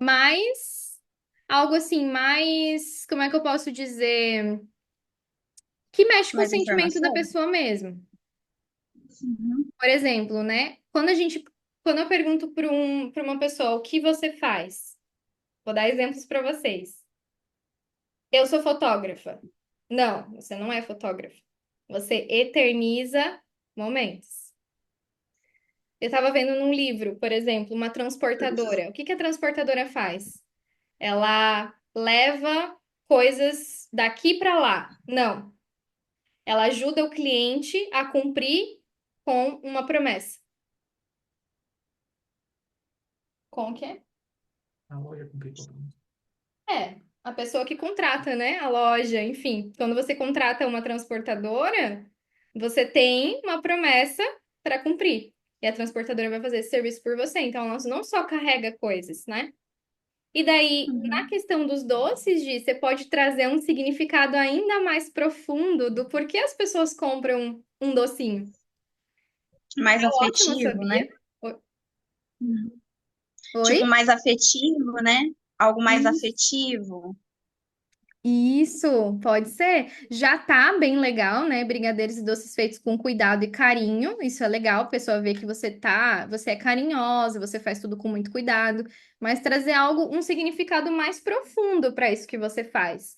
mais algo assim, mais, como é que eu posso dizer, que mexe com o
Mais
sentimento da
informação?
pessoa mesmo.
Uhum.
Por exemplo, né? Quando eu pergunto para uma pessoa o que você faz, vou dar exemplos para vocês. Eu sou fotógrafa. Não, você não é fotógrafa. Você eterniza momentos. Eu estava vendo num livro, por exemplo, uma transportadora. O que que a transportadora faz? Ela leva coisas daqui para lá. Não. Ela ajuda o cliente a cumprir com uma promessa. Com o quê? É, a pessoa que contrata, né? A loja, enfim. Quando você contrata uma transportadora, você tem uma promessa para cumprir. E a transportadora vai fazer esse serviço por você. Então, ela não só carrega coisas, né? E daí, na
Uhum.
questão dos doces, Gi, você pode trazer um significado ainda mais profundo do porquê as pessoas compram um docinho.
Mais
Ótimo,
afetivo,
sabia?
né? Uhum. Tipo,
Oi?
mais afetivo, né? Algo mais afetivo.
Isso, pode ser. Já tá bem legal, né? Brigadeiros e doces feitos com cuidado e carinho. Isso é legal, a pessoa vê que você é carinhosa, você faz tudo com muito cuidado, mas trazer algo, um significado mais profundo para isso que você faz.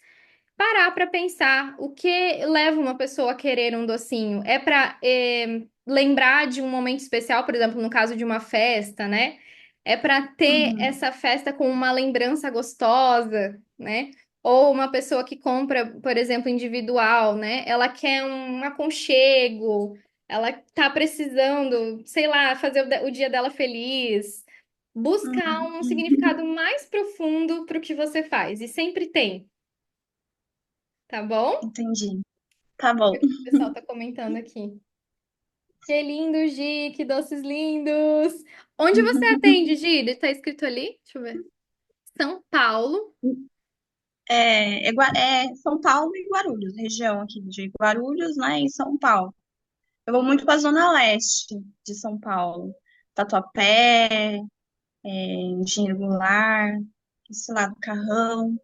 Parar para pensar o que leva uma pessoa a querer um docinho. É para lembrar de um momento especial, por exemplo, no caso de uma festa, né? É para ter
Uhum.
essa festa com uma lembrança gostosa, né? Ou uma pessoa que compra, por exemplo, individual, né? Ela quer um aconchego, ela tá precisando, sei lá, fazer o dia dela feliz. Buscar
Uhum.
um significado mais profundo para o que você faz. E sempre tem, tá bom?
Entendi. Tá bom.
O pessoal tá comentando aqui. Que lindo, Gi, que doces lindos. Onde você atende, Gi? Tá escrito ali? Deixa eu ver. São Paulo.
É São Paulo e Guarulhos, região aqui de Guarulhos, né, em São Paulo. Eu vou muito para a zona leste de São Paulo. Tatuapé, Engenheiro Goulart, esse lado, Carrão.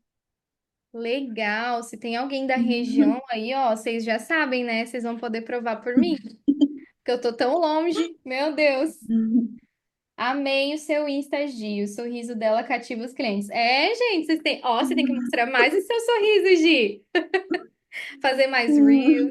Legal. Se tem alguém da região
Uhum.
aí, ó, vocês já sabem, né? Vocês vão poder provar por mim. Porque eu tô tão longe. Meu Deus. Amei o seu Insta, Gi. O sorriso dela cativa os clientes. É, gente, vocês têm. Ó, você tem que mostrar mais o seu sorriso, Gi. Fazer mais reels,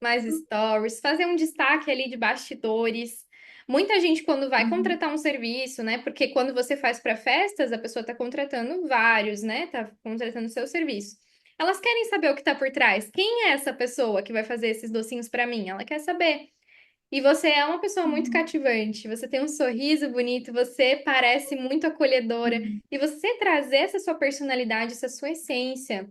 mais stories, fazer um destaque ali de bastidores. Muita gente, quando vai
Uhum.
contratar um serviço, né? Porque quando você faz para festas, a pessoa está contratando vários, né? Tá contratando o seu serviço. Elas querem saber o que está por trás. Quem é essa pessoa que vai fazer esses docinhos para mim? Ela quer saber. E você é uma pessoa muito
Uhum.
cativante. Você tem um sorriso bonito, você parece muito acolhedora.
Uhum.
E você trazer essa sua personalidade, essa sua essência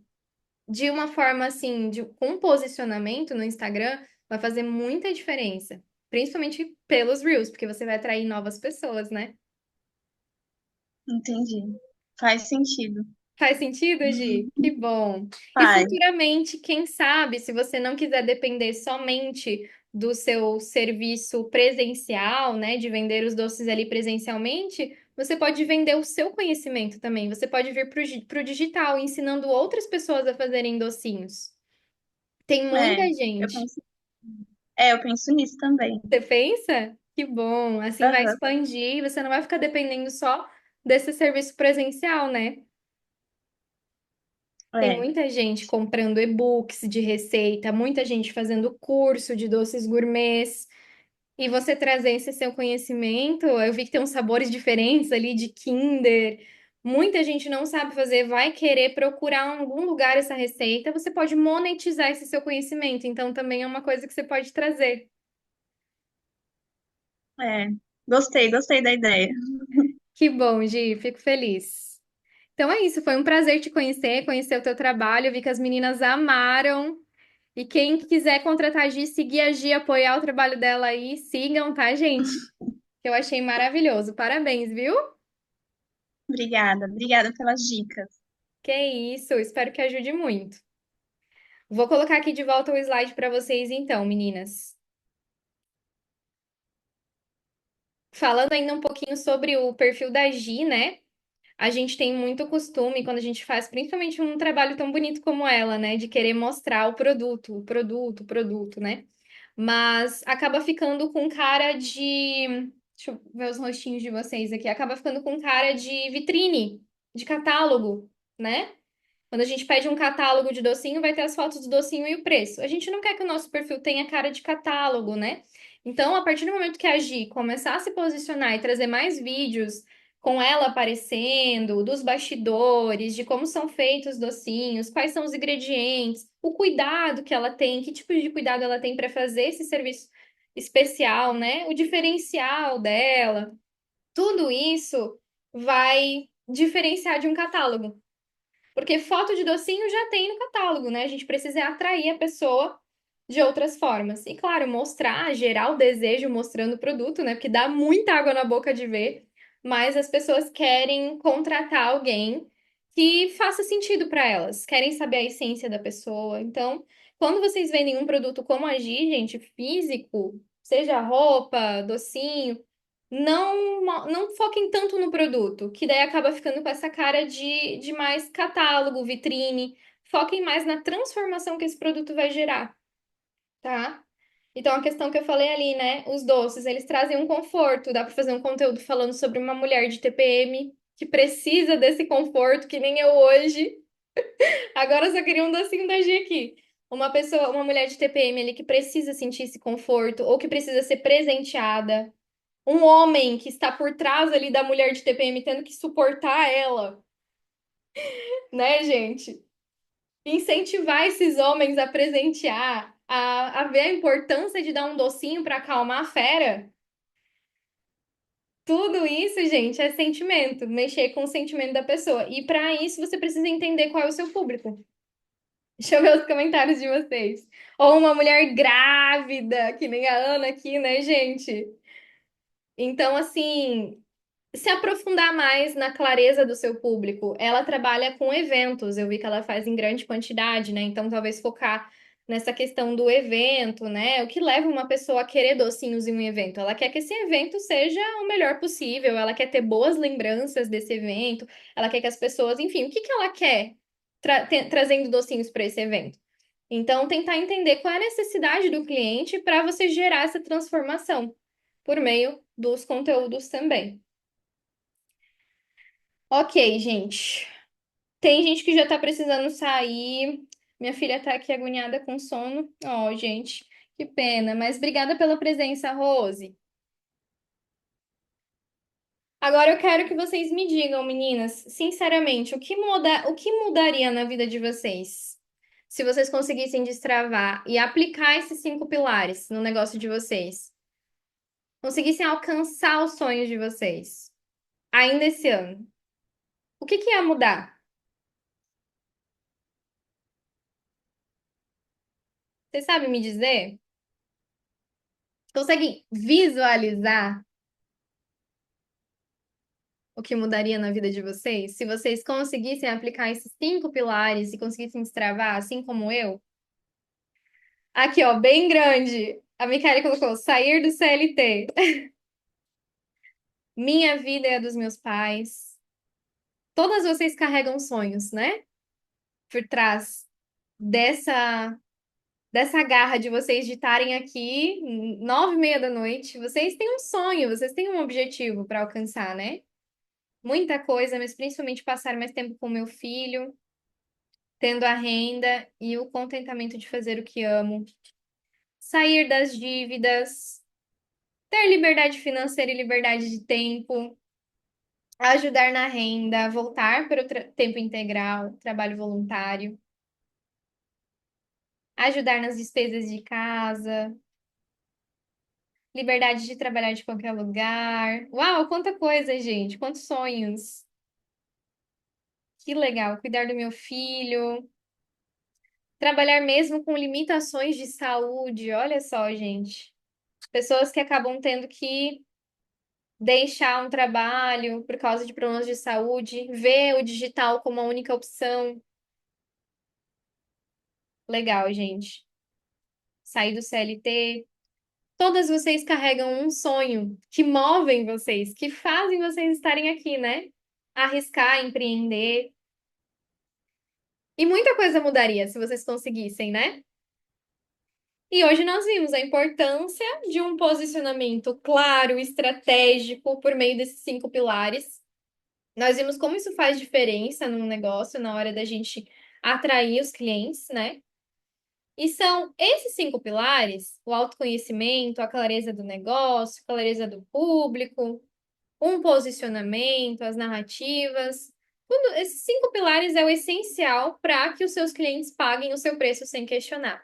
de uma forma assim, com posicionamento no Instagram, vai fazer muita diferença. Principalmente pelos Reels, porque você vai atrair novas pessoas, né?
Entendi. Faz sentido.
Faz sentido, Gi? Que bom. E
Faz.
futuramente, quem sabe, se você não quiser depender somente do seu serviço presencial, né, de vender os doces ali presencialmente, você pode vender o seu conhecimento também. Você pode vir para o digital, ensinando outras pessoas a fazerem docinhos. Tem muita
É, eu
gente.
penso, eu penso nisso também.
Você pensa? Que bom. Assim vai
Aham.
expandir e você não vai ficar dependendo só desse serviço presencial, né? Tem
É,
muita gente comprando e-books de receita, muita gente fazendo curso de doces gourmets. E você trazer esse seu conhecimento, eu vi que tem uns sabores diferentes ali de Kinder. Muita gente não sabe fazer, vai querer procurar em algum lugar essa receita. Você pode monetizar esse seu conhecimento, então também é uma coisa que você pode trazer.
É, gostei da ideia.
Que bom, Gi, fico feliz. Então é isso, foi um prazer te conhecer, conhecer o teu trabalho. Eu vi que as meninas amaram. E quem quiser contratar a Gi, seguir a Gi, apoiar o trabalho dela aí, sigam, tá, gente? Que eu achei maravilhoso. Parabéns, viu?
Obrigada pelas dicas.
Que isso, espero que ajude muito. Vou colocar aqui de volta o slide para vocês, então, meninas. Falando ainda um pouquinho sobre o perfil da Gi, né? A gente tem muito costume, quando a gente faz, principalmente um trabalho tão bonito como ela, né? De querer mostrar o produto, o produto, o produto, né? Mas acaba ficando com cara de. Deixa eu ver os rostinhos de vocês aqui. Acaba ficando com cara de vitrine, de catálogo, né? Quando a gente pede um catálogo de docinho, vai ter as fotos do docinho e o preço. A gente não quer que o nosso perfil tenha cara de catálogo, né? Então, a partir do momento que a Gi começar a se posicionar e trazer mais vídeos com ela aparecendo, dos bastidores, de como são feitos os docinhos, quais são os ingredientes, o cuidado que ela tem, que tipo de cuidado ela tem para fazer esse serviço especial, né? O diferencial dela, tudo isso vai diferenciar de um catálogo. Porque foto de docinho já tem no catálogo, né? A gente precisa atrair a pessoa de outras formas. E claro, mostrar, gerar o desejo mostrando o produto, né? Porque dá muita água na boca de ver, mas as pessoas querem contratar alguém que faça sentido para elas, querem saber a essência da pessoa. Então, quando vocês vendem um produto como a Gi, gente, físico, seja roupa, docinho, não foquem tanto no produto, que daí acaba ficando com essa cara de mais catálogo, vitrine. Foquem mais na transformação que esse produto vai gerar, tá? Então, a questão que eu falei ali, né? Os doces, eles trazem um conforto. Dá para fazer um conteúdo falando sobre uma mulher de TPM que precisa desse conforto, que nem eu hoje. Agora eu só queria um docinho da G aqui. Uma pessoa, uma mulher de TPM ali que precisa sentir esse conforto ou que precisa ser presenteada, um homem que está por trás ali da mulher de TPM tendo que suportar ela, né, gente? Incentivar esses homens a presentear, a ver a importância de dar um docinho para acalmar a fera. Tudo isso, gente, é sentimento, mexer com o sentimento da pessoa. E para isso você precisa entender qual é o seu público. Deixa eu ver os comentários de vocês. Ou uma mulher grávida, que nem a Ana aqui, né, gente? Então, assim, se aprofundar mais na clareza do seu público. Ela trabalha com eventos, eu vi que ela faz em grande quantidade, né? Então, talvez focar nessa questão do evento, né? O que leva uma pessoa a querer docinhos em um evento? Ela quer que esse evento seja o melhor possível, ela quer ter boas lembranças desse evento, ela quer que as pessoas, enfim, o que que ela quer trazendo docinhos para esse evento? Então, tentar entender qual é a necessidade do cliente para você gerar essa transformação por meio dos conteúdos também. Ok, gente. Tem gente que já tá precisando sair. Minha filha tá aqui agoniada com sono. Ó, gente, que pena. Mas obrigada pela presença, Rose. Agora eu quero que vocês me digam, meninas, sinceramente, o que mudaria na vida de vocês? Se vocês conseguissem destravar e aplicar esses 5 pilares no negócio de vocês, conseguissem alcançar os sonhos de vocês, ainda esse ano, o que que ia mudar? Vocês sabem me dizer? Conseguem visualizar o que mudaria na vida de vocês? Se vocês conseguissem aplicar esses 5 pilares e conseguissem destravar, assim como eu? Aqui, ó, bem grande. A Micaela colocou: sair do CLT. Minha vida é a dos meus pais. Todas vocês carregam sonhos, né? Por trás dessa, dessa garra de vocês de estarem aqui 9h30 da noite. Vocês têm um sonho, vocês têm um objetivo para alcançar, né? Muita coisa, mas principalmente passar mais tempo com meu filho, tendo a renda e o contentamento de fazer o que amo, sair das dívidas, ter liberdade financeira e liberdade de tempo, ajudar na renda, voltar para o tempo integral, trabalho voluntário, ajudar nas despesas de casa, liberdade de trabalhar de qualquer lugar. Uau, quanta coisa, gente, quantos sonhos. Que legal, cuidar do meu filho, trabalhar mesmo com limitações de saúde. Olha só, gente. Pessoas que acabam tendo que deixar um trabalho por causa de problemas de saúde, ver o digital como a única opção. Legal, gente. Sair do CLT. Todas vocês carregam um sonho que movem vocês, que fazem vocês estarem aqui, né? Arriscar, empreender. E muita coisa mudaria se vocês conseguissem, né? E hoje nós vimos a importância de um posicionamento claro, estratégico, por meio desses 5 pilares. Nós vimos como isso faz diferença num negócio na hora da gente atrair os clientes, né? E são esses 5 pilares: o autoconhecimento, a clareza do negócio, a clareza do público, um posicionamento, as narrativas. Esses 5 pilares é o essencial para que os seus clientes paguem o seu preço sem questionar.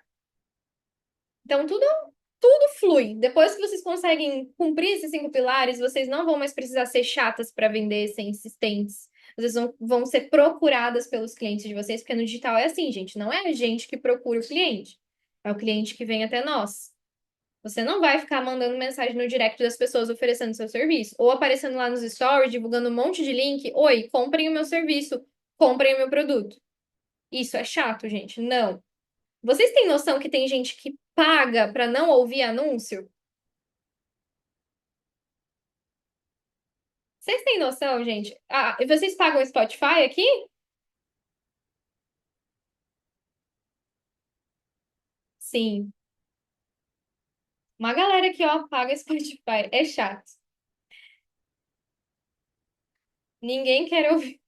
Então, tudo flui. Depois que vocês conseguem cumprir esses 5 pilares, vocês não vão mais precisar ser chatas para vender, ser insistentes. Vocês vão ser procuradas pelos clientes de vocês, porque no digital é assim, gente. Não é a gente que procura o cliente, é o cliente que vem até nós. Você não vai ficar mandando mensagem no direct das pessoas oferecendo seu serviço, ou aparecendo lá nos stories, divulgando um monte de link. Oi, comprem o meu serviço, comprem o meu produto. Isso é chato, gente. Não. Vocês têm noção que tem gente que paga para não ouvir anúncio? Vocês têm noção, gente? Ah, e vocês pagam o Spotify aqui? Sim. Uma galera aqui, ó, paga Spotify. É chato. Ninguém quer ouvir.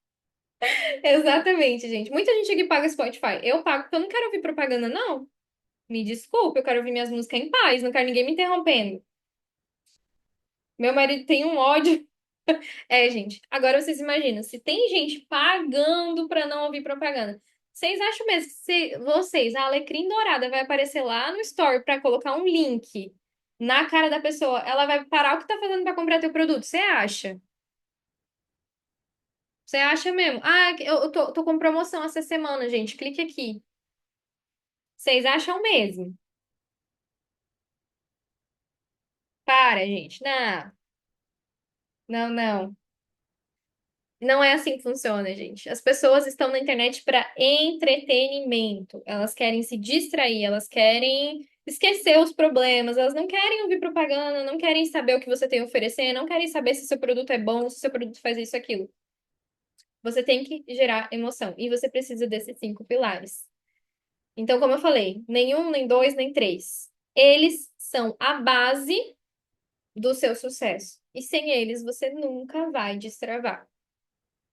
Exatamente, gente. Muita gente aqui paga Spotify. Eu pago porque eu não quero ouvir propaganda, não. Me desculpe, eu quero ouvir minhas músicas em paz, não quero ninguém me interrompendo. Meu marido tem um ódio. É, gente. Agora vocês imaginam, se tem gente pagando pra não ouvir propaganda, vocês acham mesmo que vocês, a Alecrim Dourada, vai aparecer lá no Story pra colocar um link na cara da pessoa, ela vai parar o que tá fazendo pra comprar teu produto? Você acha? Você acha mesmo? Ah, eu tô com promoção essa semana, gente. Clique aqui. Vocês acham mesmo? Para, gente. Não, não, não. Não é assim que funciona, gente. As pessoas estão na internet para entretenimento. Elas querem se distrair, elas querem esquecer os problemas, elas não querem ouvir propaganda, não querem saber o que você tem a oferecer, não querem saber se seu produto é bom, se seu produto faz isso, aquilo. Você tem que gerar emoção e você precisa desses 5 pilares. Então, como eu falei, nenhum, nem dois, nem três. Eles são a base do seu sucesso. E sem eles, você nunca vai destravar.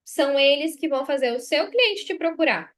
São eles que vão fazer o seu cliente te procurar.